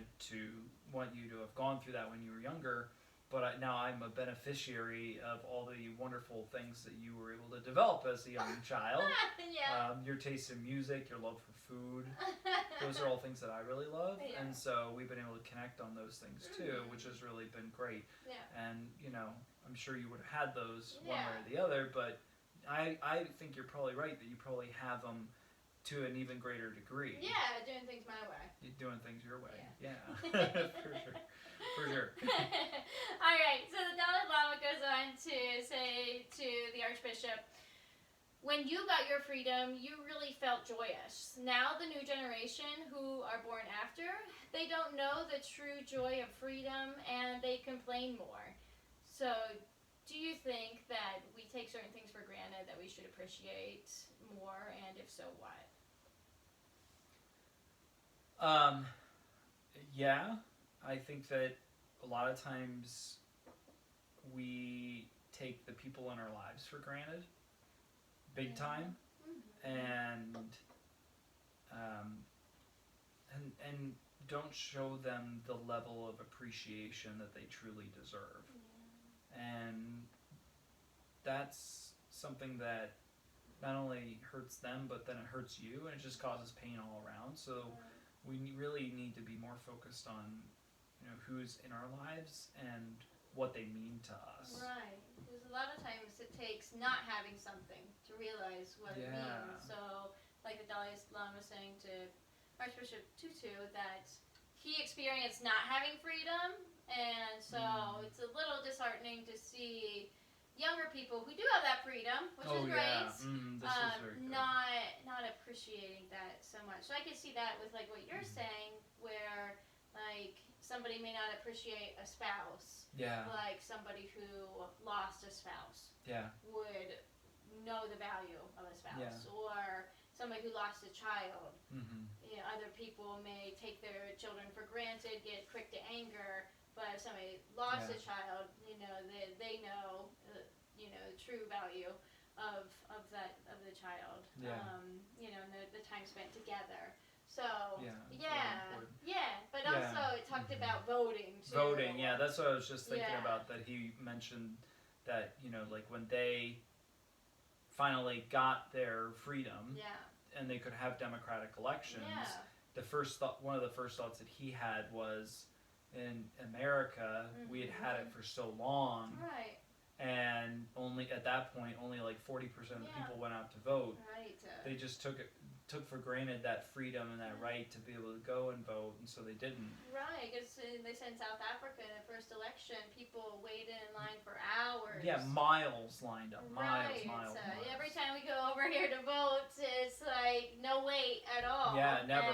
you to have gone through that when you were younger, but now I'm a beneficiary of all the wonderful things that you were able to develop as a young child. Yeah. Your taste in music, your love for food, those are all things that I really love, and so we've been able to connect on those things too, which has really been great. Yeah. And I'm sure you would have had those one way or the other, but I think you're probably right that you probably have them to an even greater degree. Yeah, doing things my way. You're doing things your way. Yeah. For sure. All right, so the Dalai Lama goes on to say to the Archbishop, when you got your freedom, you really felt joyous. Now the new generation who are born after, they don't know the true joy of freedom and they complain more. So do you think that we take certain things for granted that we should appreciate more, and if so, what? Yeah, I think that a lot of times we take the people in our lives for granted, big time, and don't show them the level of appreciation that they truly deserve. And that's something that not only hurts them, but then it hurts you, and it just causes pain all around. So we really need to be more focused on who's in our lives and what they mean to us. Right. Because a lot of times it takes not having something to realize what it means. So, like the Dalai Lama was saying to Archbishop Tutu, that he experienced not having freedom, and so it's a little disheartening to see younger people who do have that freedom, which is great. Yeah. This is very good. Not appreciating that so much. So I can see that with like what you're saying, where like somebody may not appreciate a spouse. Yeah. Like somebody who lost a spouse. Yeah. Would know the value of a spouse, or somebody who lost a child. You know, other people may take their children for granted, get quick to anger. But if somebody lost a child, you know, they know, you know, the true value of the child. Yeah. You know, and the time spent together. So but also it talked about voting too. Voting, yeah, that's what I was just thinking about. That he mentioned that, you know, like when they finally got their freedom, and they could have democratic elections. One of the first thoughts that he had was, in America, we had it for so long, and only at that point, only like 40% of the people went out to vote. They just took for granted that freedom and that right to be able to go and vote, and so they didn't. Right, because they said in South Africa in the first election, people waited in line for hours. Yeah, miles lined up, miles. Every time we go over here to vote, it's like no wait at all. Yeah, never.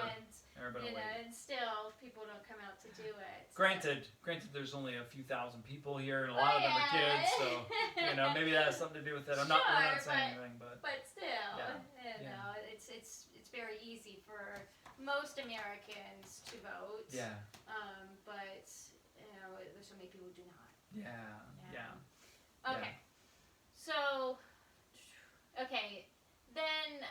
And still, people don't come out to do it. Granted, there's only a few thousand people here, and a lot of them are kids, so you know, maybe that has something to do with it. We're not saying anything, but still, you know, it's very easy for most Americans to vote. Yeah. But you know, there's so many people who do not. Yeah. Okay. So, then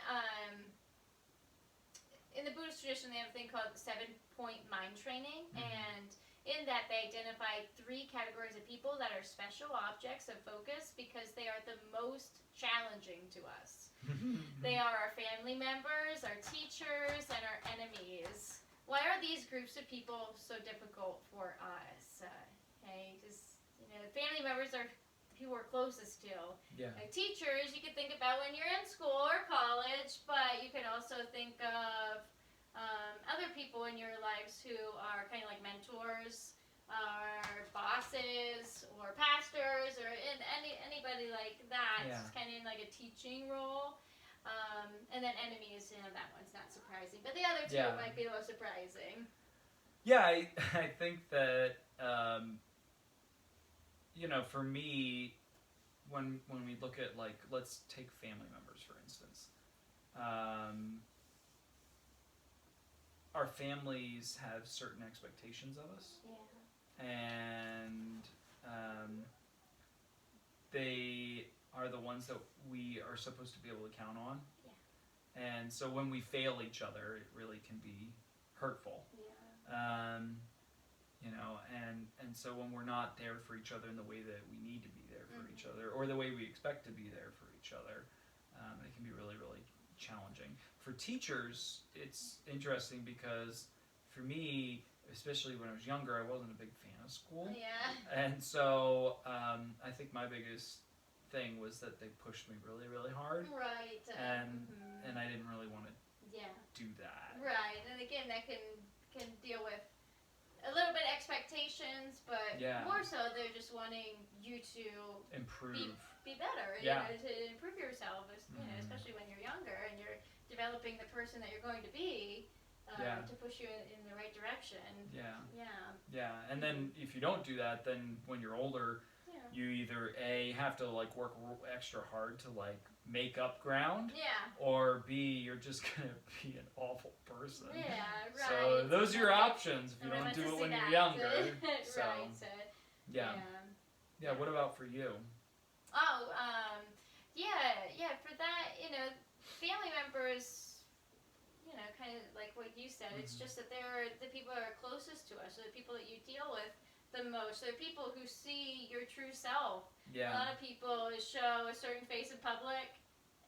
in the Buddhist tradition, they have a thing called the 7-point mind training, and in that they identify 3 categories of people that are special objects of focus because they are the most challenging to us. They are our family members, our teachers, and our enemies. Why are these groups of people so difficult for us? Because family members are people we're closest to. Like teachers, you can think about when you're in school or college, but you can also think of other people in your lives who are kind of like mentors, or bosses, or pastors, or anybody like that. It's kind of in like a teaching role. And then enemies, that one's not surprising. But the other 2 might be the most surprising. Yeah, I think that, for me, when we look at, like, let's take family members, for instance. Our families have certain expectations of us. And they are the ones that we are supposed to be able to count on. And so when we fail each other, it really can be hurtful. And so when we're not there for each other in the way that we need to be there for each other, or the way we expect to be there for each other, it can be really, really challenging. For teachers, it's interesting because for me, especially when I was younger, I wasn't a big fan of school. And so I think my biggest thing was that they pushed me really, really hard. And I didn't really want to do that. And again, that can deal with a little bit expectations, but more so they're just wanting you to improve, be better, to improve yourself, especially when you're younger and you're developing the person that you're going to be, to push you in the right direction. And then if you don't do that, then when you're older, you either A, have to like work extra hard to like make up ground, or B, you're just gonna be an awful person. So those are your options if you don't do it when you're younger. So what about for you? For that, family members, kind of like what you said, it's just that they're the people that are closest to us, or the people that you deal with the most. They're people who see your true self. A lot of people show a certain face in public,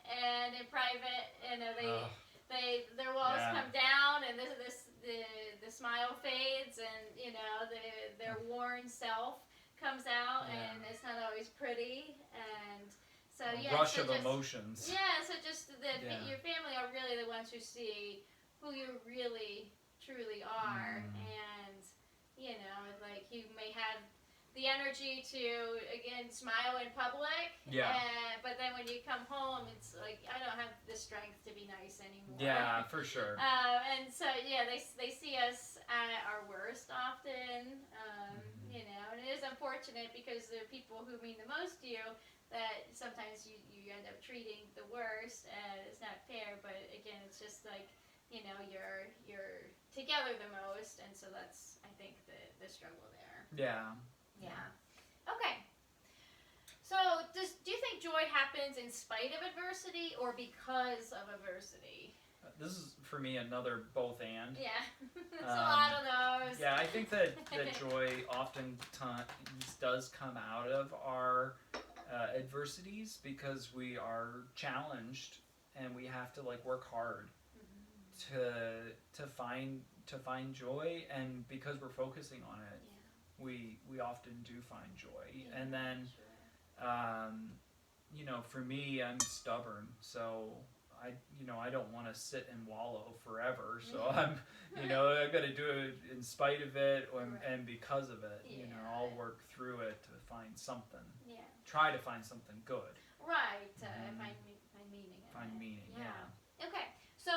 and in private, their walls come down, and the smile fades, and their worn self comes out, and it's not always pretty, and so rush of emotions. So just your family are really the ones who see who you really truly are, and like you may have the energy to, again, smile in public. Yeah. But then when you come home, it's like, I don't have the strength to be nice anymore. Yeah, for sure. And so, yeah, they see us at our worst often, you know, and it is unfortunate because the people who mean the most to you, that sometimes you end up treating the worst, and it's not fair, but again, it's just like, you know, you're together the most, and so that's, I think, the struggle there. Yeah. Yeah. Okay. So, do you think joy happens in spite of adversity or because of adversity? This is, for me, another both and. Yeah. It's a lot of those. Yeah, I think that joy often does come out of our adversities because we are challenged and we have to work hard to find joy, and because we're focusing on it, we often do find joy. And then you know, for me, I'm stubborn, so I don't want to sit and wallow forever, so I'm I've got to do it in spite of it, and because of it. You know, I'll work through it to find something. Try to find something good. Right. Find meaning in it. Find meaning. Yeah. Okay. So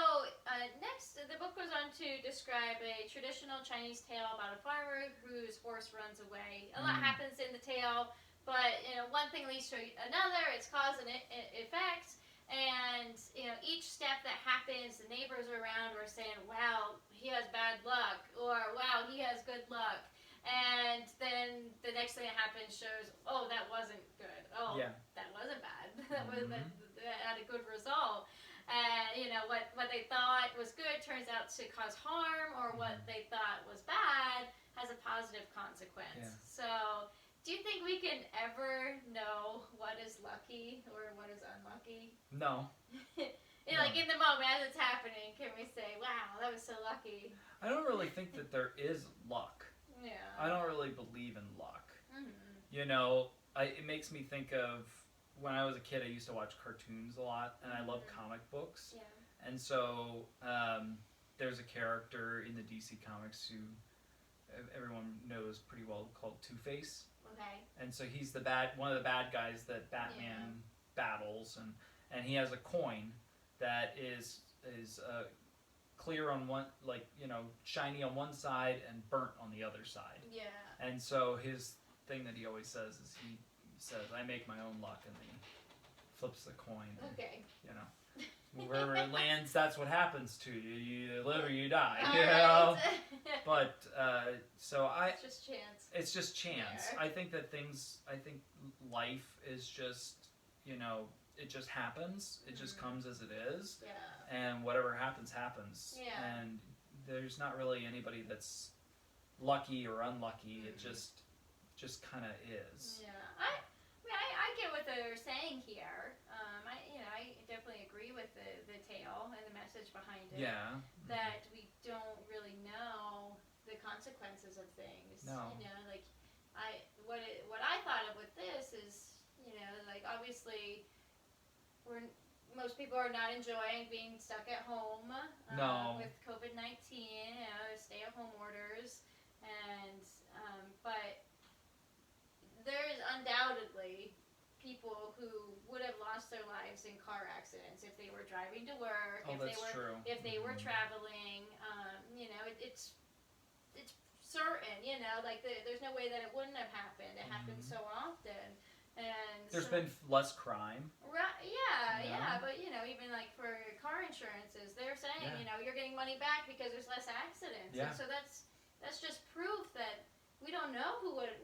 next, the book goes on to describe a traditional Chinese tale about a farmer whose horse runs away. A lot happens in the tale, but one thing leads to another. It's cause and effect, and each step that happens, the neighbors around are saying, "Wow, he has bad luck," or "Wow, he has good luck." And then the next thing that happens shows, "Oh, that wasn't good. Oh, that wasn't bad. that had a good result." What they thought was good turns out to cause harm, or what they thought was bad has a positive consequence. Yeah. So, do you think we can ever know what is lucky or what is unlucky? No. Like in the moment as it's happening, can we say, "Wow, that was so lucky"? I don't really think that there is luck. Yeah. I don't really believe in luck. Mm-hmm. It makes me think of when I was a kid. I used to watch cartoons a lot, and I love comic books. Yeah. And so there's a character in the DC Comics who everyone knows pretty well called Two-Face. Okay. And so he's one of the bad guys that Batman battles, and he has a coin that is clear on one, shiny on one side and burnt on the other side. Yeah. And so his thing that he always says is he says, "I make my own luck," and then he flips the coin. And, okay. Wherever it lands, that's what happens to you. You either live or you die. Right. But so it's just chance. It's just chance. Yeah. I think life is just it just happens. It just comes as it is. Yeah. And whatever happens, happens. Yeah. And there's not really anybody that's lucky or unlucky. It just kind of is. Yeah. I get what they're saying here. I definitely agree with the tale and the message behind it. Yeah. That we don't really know the consequences of things. No. What I thought of with this is, obviously most people are not enjoying being stuck at home with COVID-19, stay-at-home orders, and but there is undoubtedly people who would have lost their lives in car accidents if they were driving to work, if they were traveling. It's certain. There's no way that it wouldn't have happened. It happens so often. And there's been less crime. Right, yeah, but even for car insurances, they're saying you're getting money back because there's less accidents. Yeah. And so that's just proof that we don't know who would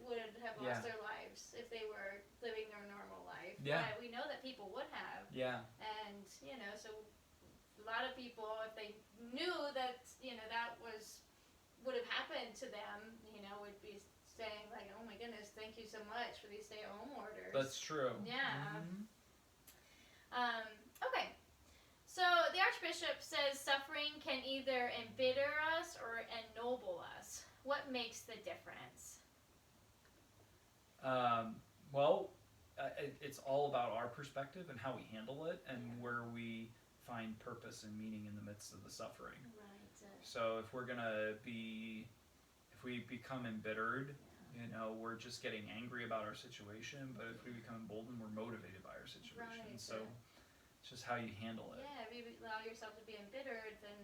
have lost their lives if they were living their normal life. Yeah. But we know that people would have. Yeah. And so a lot of people, if they knew that that would have happened to them, would be saying "Oh my goodness, thank you so much for these stay-at-home orders." That's true. Yeah. Okay. So the Archbishop says suffering can either embitter us or ennoble us. What makes the difference? It's all about our perspective and how we handle it, and where we find purpose and meaning in the midst of the suffering. Right. So if we become embittered, You know, we're just getting angry about our situation, but if we become emboldened, we're motivated by our situation. Right. So it's just how you handle it. Yeah, if you allow yourself to be embittered, then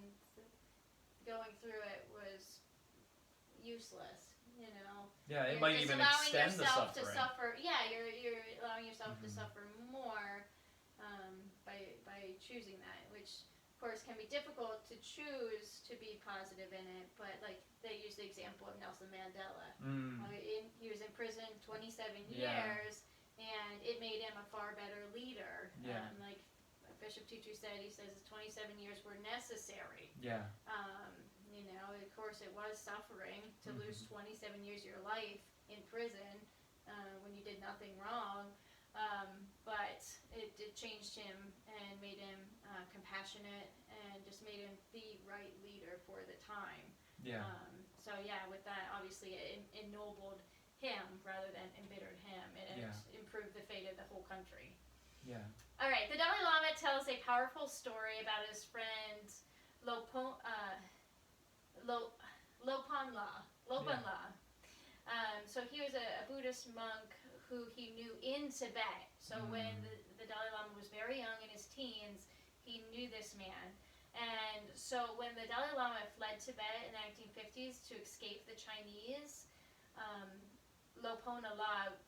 going through it was useless. You know. Yeah, it You're might just even allowing extend the yourself suffering. to suffer. Yeah, you're allowing yourself to Mhm. suffer more by choosing that, which of course can be difficult to choose to be positive in it. But like they use the example of Nelson Mandela. He was in prison 27 years, and it made him a far better leader. Yeah. Like Bishop Tutu said, he says 27 years were necessary. Yeah. You know, of course, it was suffering to lose 27 years of your life in prison when you did nothing wrong. But it changed him and made him compassionate and just made him the right leader for the time. Yeah. So yeah, with that, obviously, it ennobled him rather than embittered him, and it improved the fate of the whole country. Yeah. All right, the Dalai Lama tells a powerful story about his friend Lopanla. So he was a Buddhist monk who he knew in Tibet. So when the Dalai Lama was very young, in his teens, he knew this man. And so when the Dalai Lama fled Tibet in the 1950s to escape the Chinese, Lopanla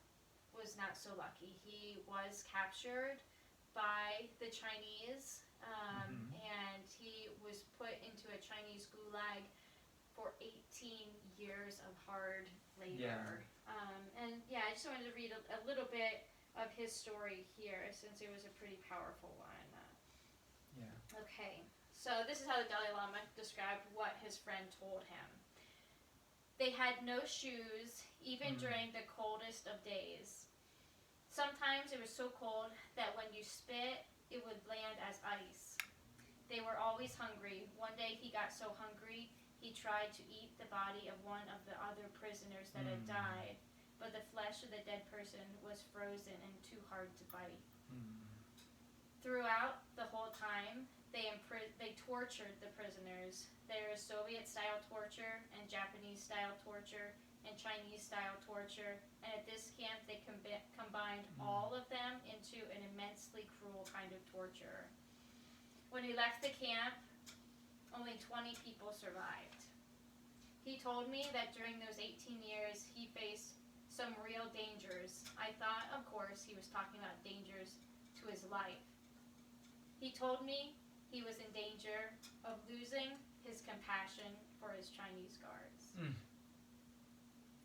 was not so lucky. He was captured by the Chinese, and he was put into a Chinese gulag for 18 years of hard labor. And yeah, I just wanted to read a little bit of his story here, since it was a pretty powerful one. Okay, so this is how the Dalai Lama described what his friend told him. They had no shoes, even during the coldest of days. Sometimes it was so cold that when you spit, it would land as ice. They were always hungry. One day he got so hungry, he tried to eat the body of one of the other prisoners that had died, but the flesh of the dead person was frozen and too hard to bite. Throughout the whole time, they tortured the prisoners. There was Soviet-style torture and Japanese-style torture and Chinese-style torture, and at this camp they combined all of them into an immensely cruel kind of torture. When he left the camp, only 20 people survived. He told me that during those 18 years he faced some real dangers. I thought, of course, he was talking about dangers to his life. He told me he was in danger of losing his compassion for his Chinese guards.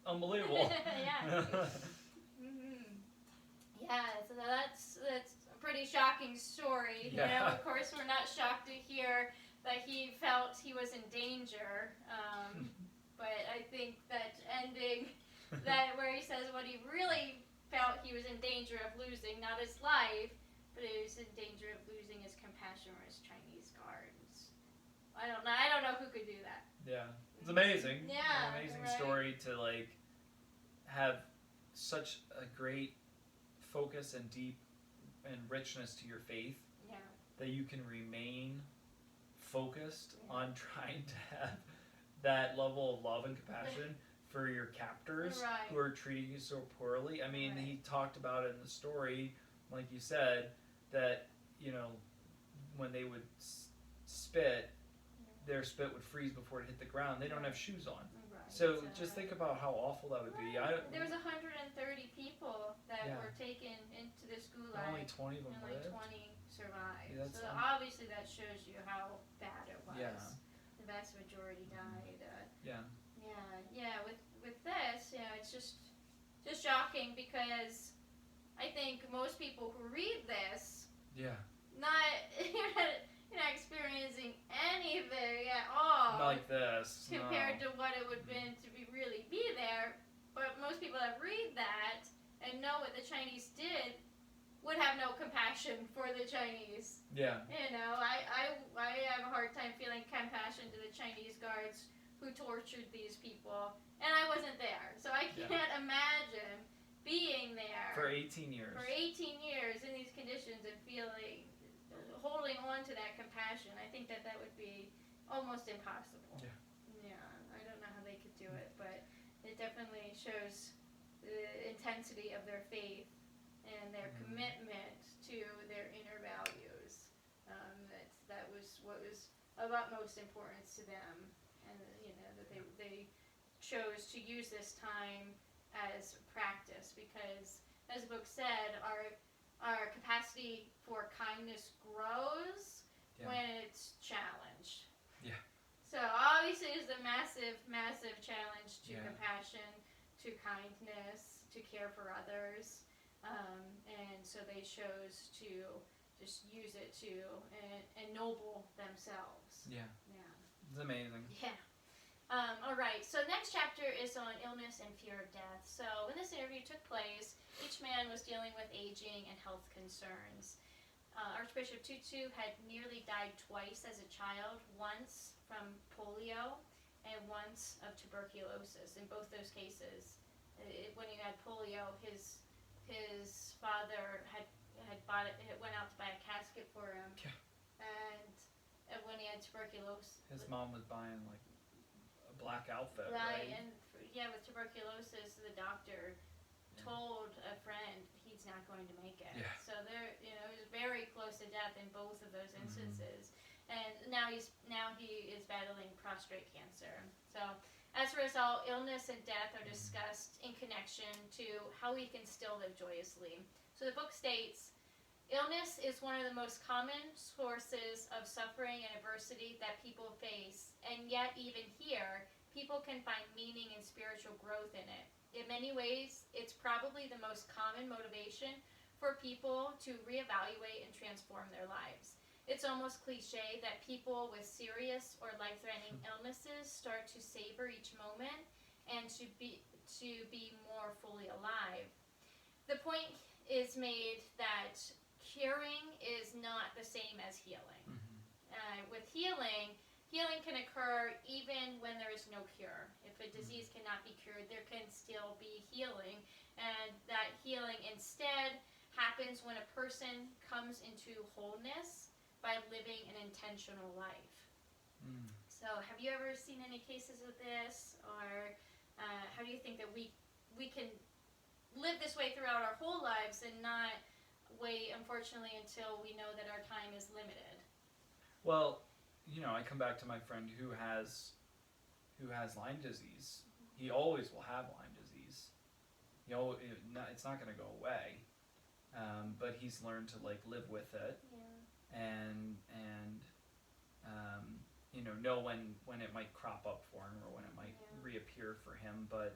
Unbelievable. Yeah. Yeah, so that's a pretty shocking story. Yeah. You know, of course, we're not shocked to hear that he felt he was in danger. But I think that ending, that where he says what he really felt he was in danger of losing, not his life, but he was in danger of losing his compassion for his Chinese guards. I don't know who could do that. Yeah, it's amazing. Yeah, an amazing right? story to like have such a great focus and deep and richness to your faith. Yeah. That you can remain focused on trying to have that level of love and compassion for your captors who are treating you so poorly. I mean, he talked about it in the story, like you said, that, you know, when they would spit, their spit would freeze before it hit the ground. They don't have shoes on. So just think about how awful that would be. There was 130 people that were taken into this gulag. Only 20 of them Only lived. 20 survived. Yeah, so obviously that shows you how bad it was. Yeah. The vast majority died. Yeah. With this, you know, it's just shocking, because I think most people who read this, you're not experiencing anything at all. Not like this. Compared to what it would have been to really be there. But most people that read that and know what the Chinese did would have no compassion for the Chinese. Yeah. You know, I have a hard time feeling compassion to the Chinese guards who tortured these people. And I wasn't there. So I can't imagine being there. For 18 years. For 18 years in these conditions and holding on to that compassion. I think that would be almost impossible. Yeah. Yeah, I don't know how they could do it, but it it definitely shows the intensity of their faith and their commitment to their inner values. That was what was of utmost importance to them, and that they chose to use this time as practice, because, as the book said, our capacity for kindness grows when it's challenged. Yeah. So obviously it's a massive, massive challenge to compassion, to kindness, to care for others, and so they chose to just use it to ennoble themselves. Yeah. It's amazing. Yeah. All right, so next chapter is on illness and fear of death. So when this interview took place, each man was dealing with aging and health concerns. Archbishop Tutu had nearly died twice as a child, once from polio and once of tuberculosis. In both those cases, when he had polio, his father had bought it, went out to buy a casket for him. Yeah. And when he had tuberculosis, His mom was buying like a black outfit, right? And with tuberculosis, the doctor told a friend he's not going to make it. Yeah. So he was very close to death in both of those instances. And now he is battling prostate cancer. So as a result, illness and death are discussed in connection to how we can still live joyously. So the book states, illness is one of the most common sources of suffering and adversity that people face, and yet even here, people can find meaning and spiritual growth in it. In many ways, it's probably the most common motivation for people to reevaluate and transform their lives. It's almost cliche that people with serious or life-threatening illnesses start to savor each moment and to be more fully alive. The point is made that curing is not the same as healing. With healing can occur even when there is no cure. If a disease cannot be cured, there can still be healing, and that healing instead happens when a person comes into wholeness by living an intentional life. So have you ever seen any cases of this, or how do you think that we can live this way throughout our whole lives and not wait, unfortunately, until we know that our time is limited? Well, I come back to my friend who has Lyme disease. He always will have Lyme disease. It's not going to go away, but he's learned to live with it, and know when it might crop up for him or when it might reappear for him. But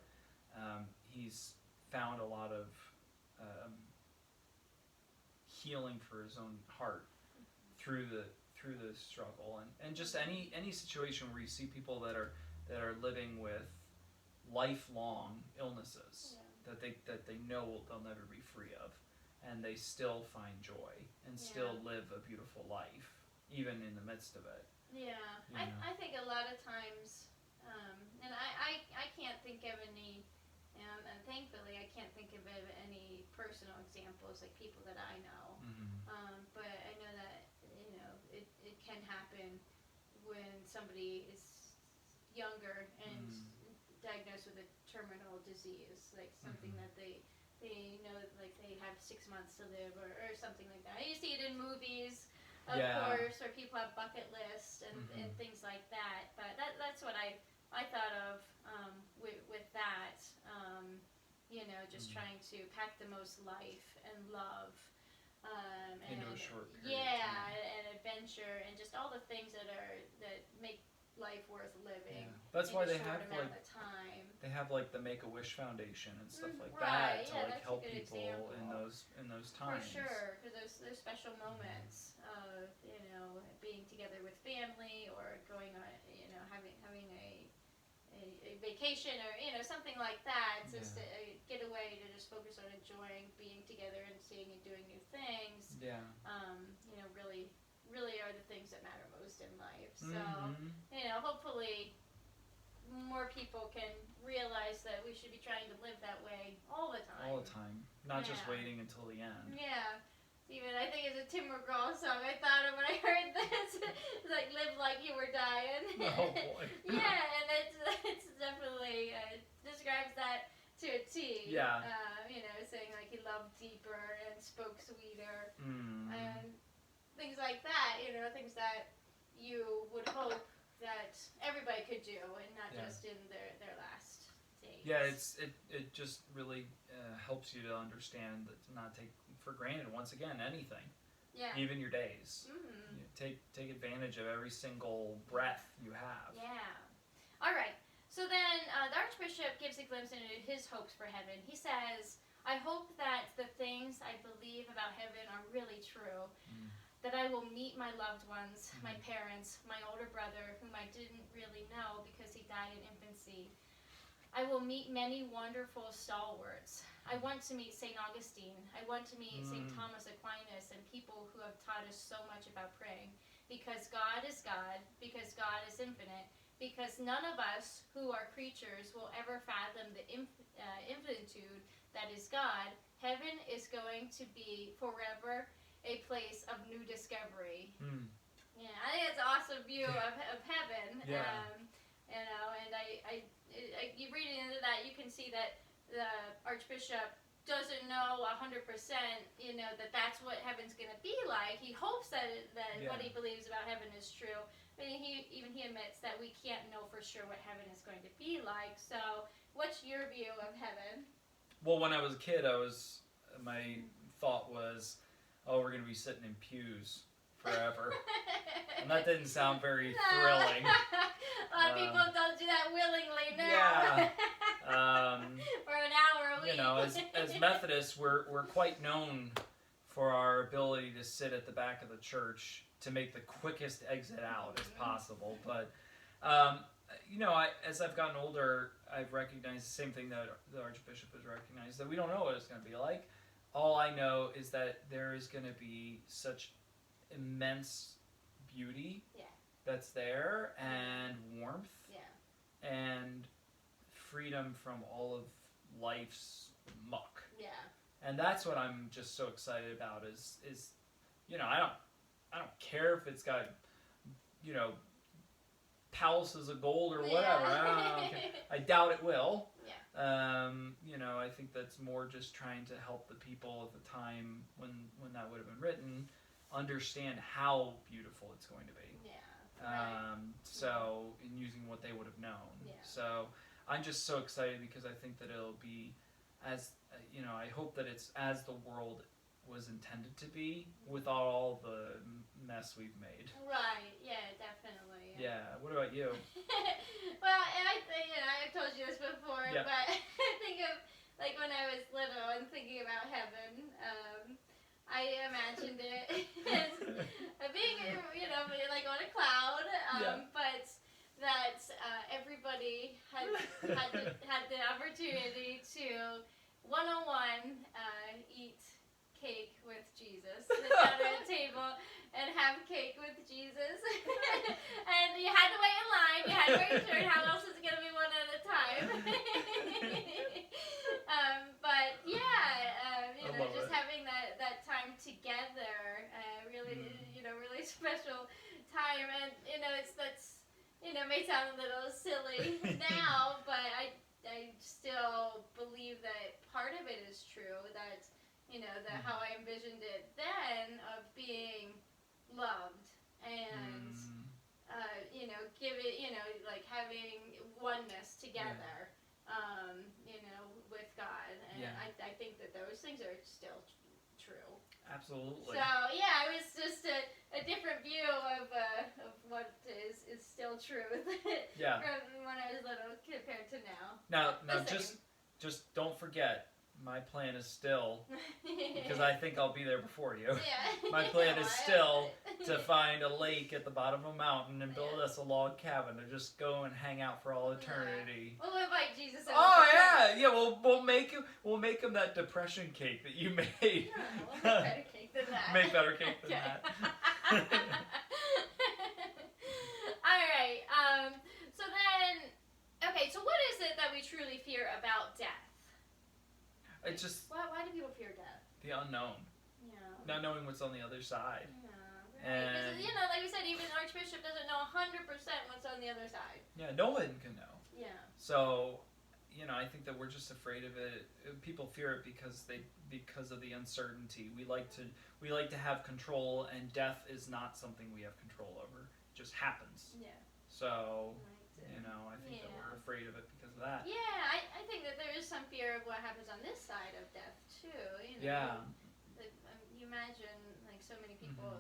he's found a lot of healing for his own heart through the struggle, and just any situation where you see people that are living with lifelong illnesses that they know they'll never be free of, and they still find joy and still live a beautiful life even in the midst of it. I think a lot of times, and I can't think of any, and thankfully I can't think of any personal examples, like people that I know, but I know that it can happen when somebody is younger and diagnosed with a terminal disease, like something that they know, like they have 6 months to live, or something like that. You see it in movies, of course, where people have bucket lists and things like that. But that's what I thought of with that. Just trying to pack the most life and love into a short period of time. And adventure, and just all the things that make life worth living. That's why they have time. They have the Make-A-Wish Foundation and stuff like Right, that to that's help a good people example. in those times. For sure, because those special moments of being together with family, or going on having a vacation, or something like that, just to get away, to just focus on enjoying being together and seeing and doing new things. Really are the things that matter most in life. So hopefully more people can realize that we should be trying to live that way all the time. Not just waiting until the end. Even I think it's a Tim McGraw song I thought of when I heard this. It's like, live like you were dying. Oh boy. And it's definitely describes Yeah. Saying like he loved deeper and spoke sweeter, Mm. and things like that. Things that you would hope that everybody could do, and not just in their last days. Yeah, it just really helps you to understand that to not take for granted once again anything. Yeah. Even your days. Mm-hmm. Take advantage of every single breath you have. Yeah. All right. So then the Archbishop gives a glimpse into his hopes for heaven. He says, I hope that the things I believe about heaven are really true. That I will meet my loved ones, my parents, my older brother, whom I didn't really know because he died in infancy. I will meet many wonderful stalwarts. I want to meet St. Augustine. I want to meet St. Thomas Aquinas and people who have taught us so much about praying. Because God is God, because God is infinite, because none of us who are creatures will ever fathom the infinitude that is God. Heaven is going to be forever a place of new discovery. Yeah, I think it's an awesome view of heaven. Yeah. And you reading into that, you can see that the Archbishop doesn't know 100%, that that's what heaven's going to be like. He hopes that what he believes about heaven is true. But he admits that we can't know for sure what heaven is going to be like. So, what's your view of heaven? Well, when I was a kid, my thought was, we're going to be sitting in pews forever. And that didn't sound very thrilling. A lot of people don't do that willingly now. Yeah. For an hour a week. As Methodists, we're quite known for our ability to sit at the back of the church to make the quickest exit out as possible. But, as I've gotten older, I've recognized the same thing that the Archbishop has recognized, that we don't know what it's going to be like. All I know is that there is going to be such immense beauty that's there, and warmth, and freedom from all of life's muck. Yeah. And that's what I'm just so excited about is I don't care if it's got, palaces of gold or whatever. I doubt it will. Yeah. I think that's more just trying to help the people at the time when that would have been written understand how beautiful it's going to be. Yeah. So in using what they would have known. Yeah. So I'm just so excited because I think that it'll be as I hope that it's as the world was intended to be without all the mess we've made. Right. Yeah. Definitely. Yeah. What about you? Well, and I've told you this before, Yeah. but I think of like when I was little and thinking about heaven. I imagined it as being, like on a cloud, but that everybody had the opportunity to one-on-one eat cake with Jesus, sit down at a table and have cake with Jesus, and you had to wait in line. You had to wear your shirt. How else is it going to be one at a time? But just having that time together, really special time, and may sound a little silly now, but I still believe that part of it is true. That how I envisioned it then of being loved and like having oneness together. With God, and I think that those things are still true. Absolutely. So yeah, it was just a different view of what is still true from when I was little compared to now. Now just don't forget, my plan is still, because I think I'll be there before you. Yeah. My plan is still to find a lake at the bottom of a mountain and build us a log cabin to just go and hang out for all eternity. We'll invite Jesus. We'll make him that depression cake that you made. We'll make better cake than that. Make better cake than that. All right. So what is it that we truly fear about death? It's just why do people fear death? The unknown. Yeah. Not knowing what's on the other side. Yeah. Right. And because, like you said, even Archbishop doesn't know 100% what's on the other side. Yeah, no one can know. Yeah. So, I think that we're just afraid of it. People fear it because of the uncertainty. We like to have control, and death is not something we have control over. It just happens. Yeah. So, Right. I think that we're afraid of it because of that. Yeah, I think that there is some fear of what happens on this side of death too. Yeah. You imagine like so many people,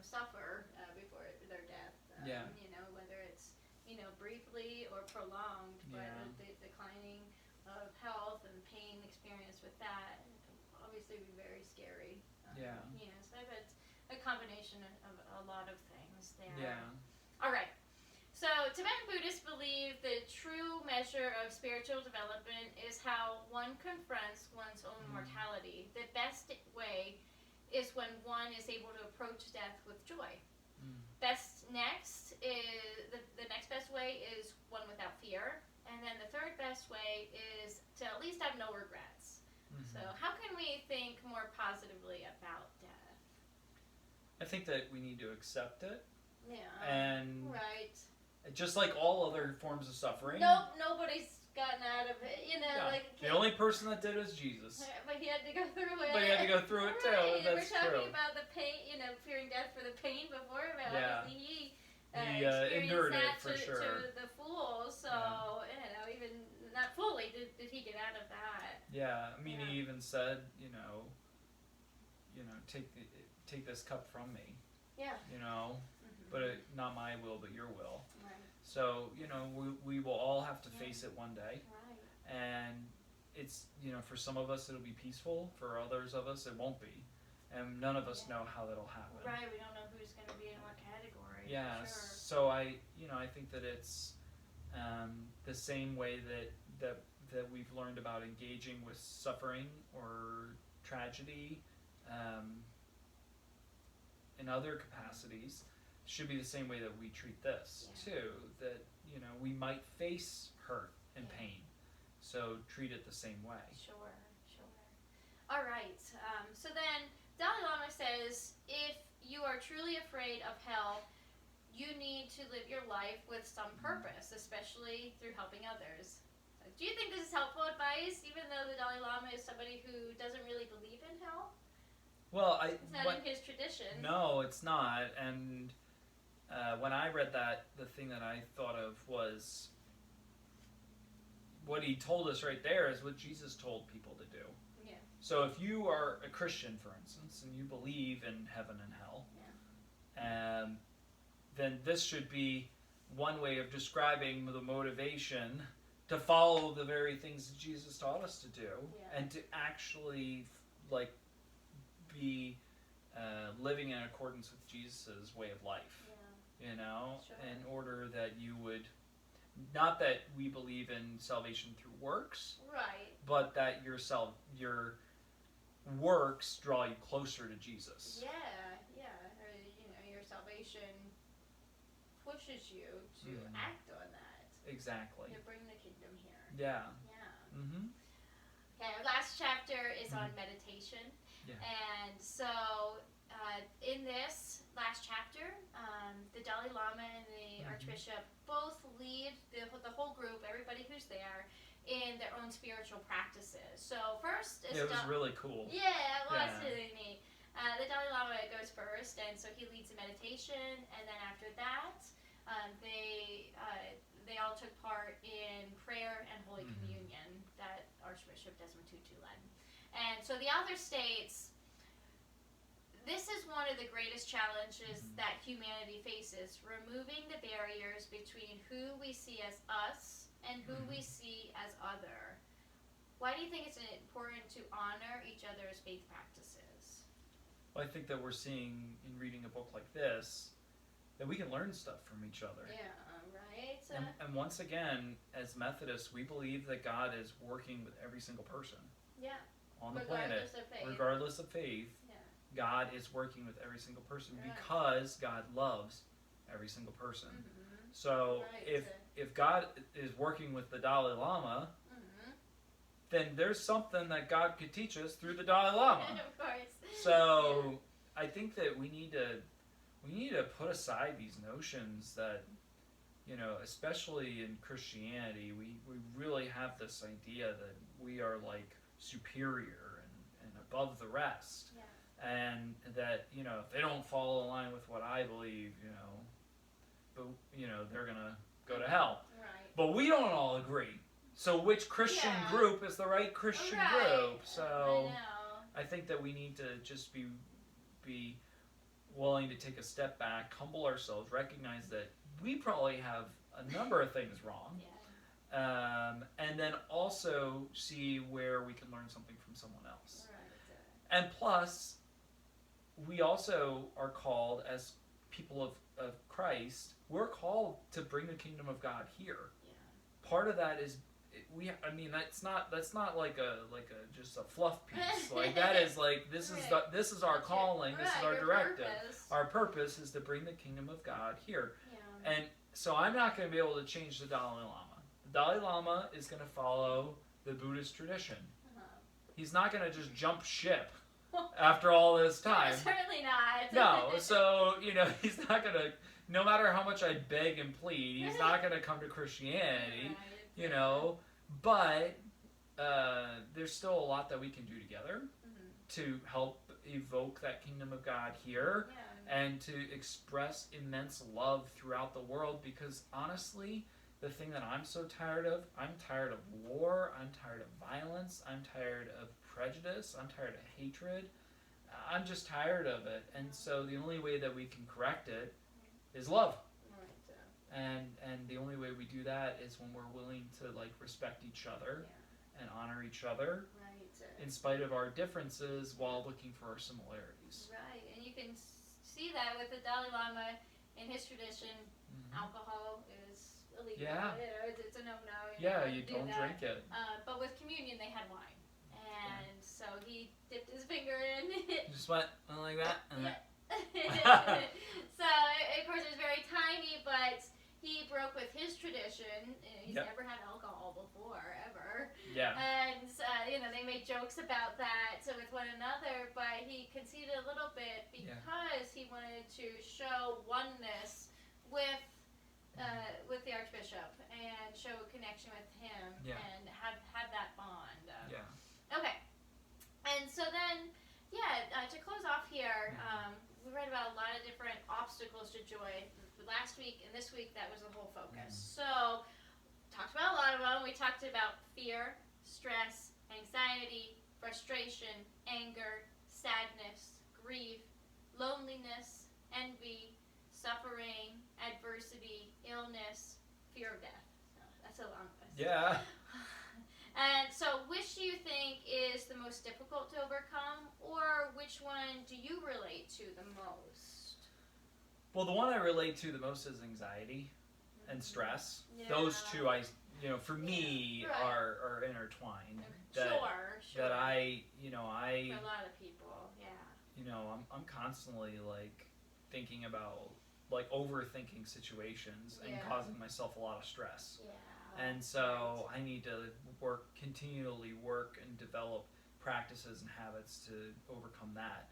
suffer before their death. Yeah. Whether it's briefly or prolonged, but the declining of health and pain experienced with that obviously would be very scary. So it's a combination of a lot of things there. Yeah. All right. So Tibetan Buddhists believe the true measure of spiritual development is how one confronts one's own mortality. The best way is when one is able to approach death with joy. Next is the next best way is one without fear, and then the third best way is to at least have no regrets. So how can we think more positively about death? I think that we need to accept it. Yeah. And right. Just like all other forms of suffering. Nope, nobody's gotten out of it. The only person that did was Jesus. But he had to go through it. But he had to go through it too. Right. That's We're talking true. about the pain, fearing death for the pain before, but obviously he endured that it for to sure. the full. So even not fully did he get out of that. Yeah, I mean he even said, take this cup from me. Yeah. But not my will, but your will. Right. So we will all have to face it one day. Right. And it's for some of us it'll be peaceful, for others of us it won't be, and none of us know how that'll happen. Right, we don't know who's going to be in what category. Yeah, for sure. so I think that it's the same way that we've learned about engaging with suffering or tragedy in other capacities should be the same way that we treat this too. That we might face hurt and pain. So treat it the same way. Sure. All right. So then Dalai Lama says, if you are truly afraid of hell, you need to live your life with some purpose, especially through helping others. Do you think this is helpful advice, even though the Dalai Lama is somebody who doesn't really believe in hell? Well, it's not in his tradition. No, it's not. And when I read that, the thing that I thought of was what he told us right there is what Jesus told people to do. Yeah. So if you are a Christian, for instance, and you believe in heaven and hell, then this should be one way of describing the motivation to follow the very things that Jesus taught us to do, and to actually be living in accordance with Jesus' way of life. In order that you would, not that we believe in salvation through works, right, but that your works draw you closer to Jesus. Your salvation pushes you to act on that. Exactly. To bring the kingdom here. Yeah. Okay, our last chapter is on meditation. Yeah. And so in this last chapter, the Dalai Lama and the Archbishop both lead the whole group, everybody who's there, in their own spiritual practices. So first is it was really cool. Yeah, it was really neat. The Dalai Lama goes first, and so he leads a meditation, and then after that, they all took part in prayer and Holy Communion that Archbishop Tutu led. And so the author states, this is one of the greatest challenges that humanity faces, removing the barriers between who we see as us and who we see as other. Why do you think it's important to honor each other's faith practices? Well, I think that we're seeing in reading a book like this that we can learn stuff from each other. Yeah, right. And once again, as Methodists, we believe that God is working with every single person on the planet, regardless of faith. God is working with every single person because God loves every single person. So if God is working with the Dalai Lama, then there's something that God could teach us through the Dalai Lama. Of course. So I think that we need to put aside these notions that especially in Christianity, we really have this idea that we are like superior and above the rest. Yeah. And that, if they don't fall in line with what I believe, but, they're going to go to hell. Right. But we don't all agree. So which Christian group is the right Christian group? So I think that we need to just be willing to take a step back, humble ourselves, recognize that we probably have a number of things wrong. Yeah. And then also see where we can learn something from someone else. Right. And plus, we also are called as people of Christ, we're called to bring the kingdom of God here. Yeah. Part of that is that's not like a just a fluff piece. Like that is like this is our calling, this is our directive. Purpose. Our purpose is to bring the kingdom of God here. Yeah. And so I'm not going to be able to change the Dalai Lama. The Dalai Lama is going to follow the Buddhist tradition. He's not going to just jump ship after all this time. Certainly not. No, so, he's not going to, no matter how much I beg and plead, he's not going to come to Christianity, Right. But there's still a lot that we can do together to help evoke that kingdom of God here and to express immense love throughout the world, because honestly, the thing that I'm so tired of, I'm tired of war, I'm tired of violence, I'm tired of prejudice, I'm tired of hatred. I'm just tired of it. And so the only way that we can correct it is love. And the only way we do that is when we're willing to respect each other and honor each other in spite of our differences while looking for our similarities. Right, and you can see that with the Dalai Lama in his tradition. Alcohol is illegal. Yeah. It's a no-no. You don't drink it. But with communion, they had wine, and so he dipped his finger in. Just went like that. So of course it was very tiny, but he broke with his tradition. He's never had alcohol before, ever. Yeah. And they made jokes about that with one another, but he conceded a little bit because he wanted to show oneness with the Archbishop and show a connection with him and have that bond. Okay. And so then, to close off here, we read about a lot of different obstacles to joy. Last week and this week, that was the whole focus. So, talked about a lot of them. We talked about fear, stress, anxiety, frustration, anger, sadness, grief, loneliness, envy, suffering, adversity, illness, fear of death. So, that's a long list. Yeah. And so, which do you think is the most difficult to overcome, or which one do you relate to the most? Well, the one I relate to the most is anxiety and stress. Yeah. Those two, for me, are intertwined. Sure. That I for a lot of people, I'm constantly thinking about overthinking situations and causing myself a lot of stress. Yeah. And so I need to continually work and develop practices and habits to overcome that.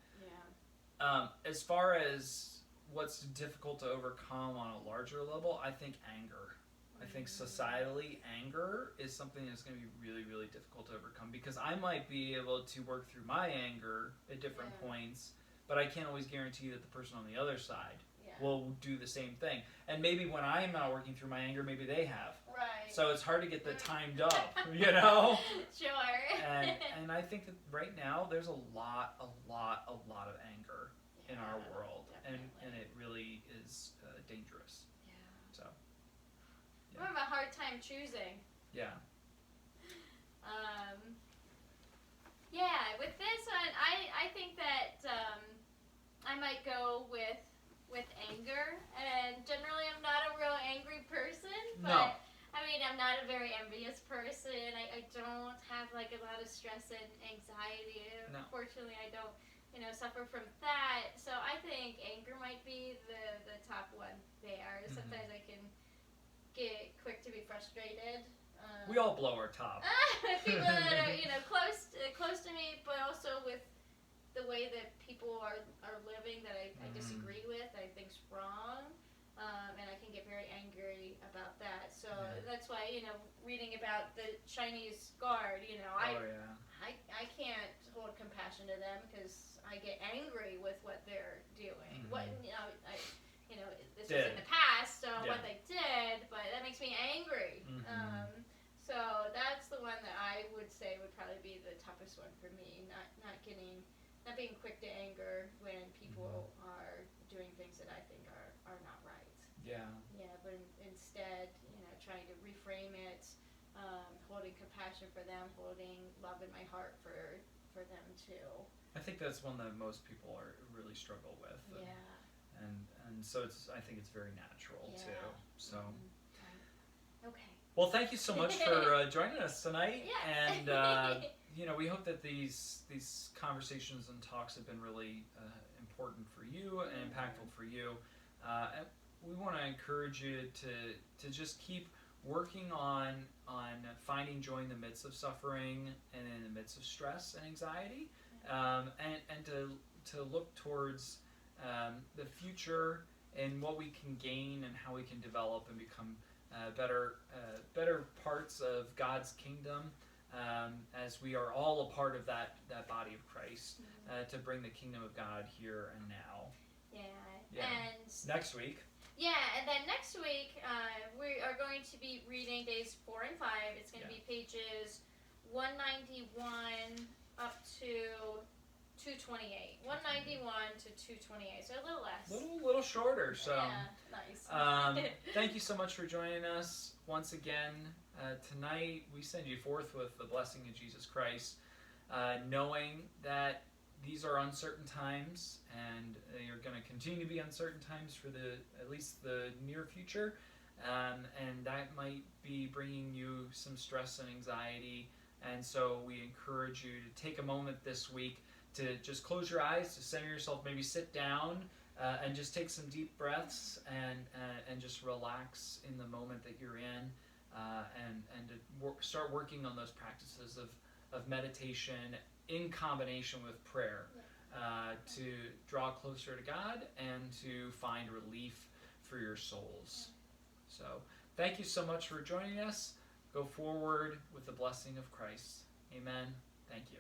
Yeah. As far as what's difficult to overcome on a larger level, I think anger. I think societally, anger is something that's going to be really, really difficult to overcome, because I might be able to work through my anger at different points, but I can't always guarantee that the person on the other side will do the same thing. And maybe when I'm not working through my anger, maybe they have. Right. So it's hard to get the timed up, Sure. And I think that right now there's a lot of anger in our world, and it really is dangerous. Yeah. So. I have a hard time choosing. Yeah. With this one, I think that I might go with anger, and generally I'm not a real angry person, but I'm not a very envious person. I don't have a lot of stress and anxiety. No. Unfortunately, I don't suffer from that. So I think anger might be the top one there. Sometimes I can get quick to be frustrated. We all blow our top. People that are close to me, but also with the way that people are living that I disagree with, that I think's wrong. and I can get very angry about that. So Yeah. that's why, reading about the Chinese guard, I can't hold compassion to them because I get angry with what they're doing. Mhm. What this was in the past, what they did, but that makes me angry. Mhm. So that's the one that I would say would probably be the toughest one for me. Not being quick to anger when people are doing things that I think are not right. Yeah. Yeah, but instead, trying to reframe it, holding compassion for them, holding love in my heart for them too. I think that's one that most people really struggle with. Yeah. And so I think it's very natural too. So. Right. Okay. Well, thank you so much for joining us tonight. Yeah. And we hope that these conversations and talks have been really important for you and impactful for you. And we want to encourage you to just keep working on finding joy in the midst of suffering and in the midst of stress and anxiety, and to look towards the future and what we can gain and how we can develop and become better parts of God's kingdom, as we are all a part of that body of Christ, to bring the kingdom of God here and now. Yeah. And next week. Yeah, and then next week we are going to be reading days 4 and 5. It's going to be pages 191 up to 228. 191 to 228, so a little less. Little shorter. So yeah, nice. Thank you so much for joining us once again tonight. We send you forth with the blessing of Jesus Christ, knowing that these are uncertain times, and they are going to continue to be uncertain times for at least the near future, and that might be bringing you some stress and anxiety. And so we encourage you to take a moment this week to just close your eyes, to center yourself, maybe sit down, and just take some deep breaths and just relax in the moment that you're in, and to start working on those practices of meditation in combination with prayer, to draw closer to God and to find relief for your souls. So thank you so much for joining us. Go forward with the blessing of Christ. Amen. Thank you.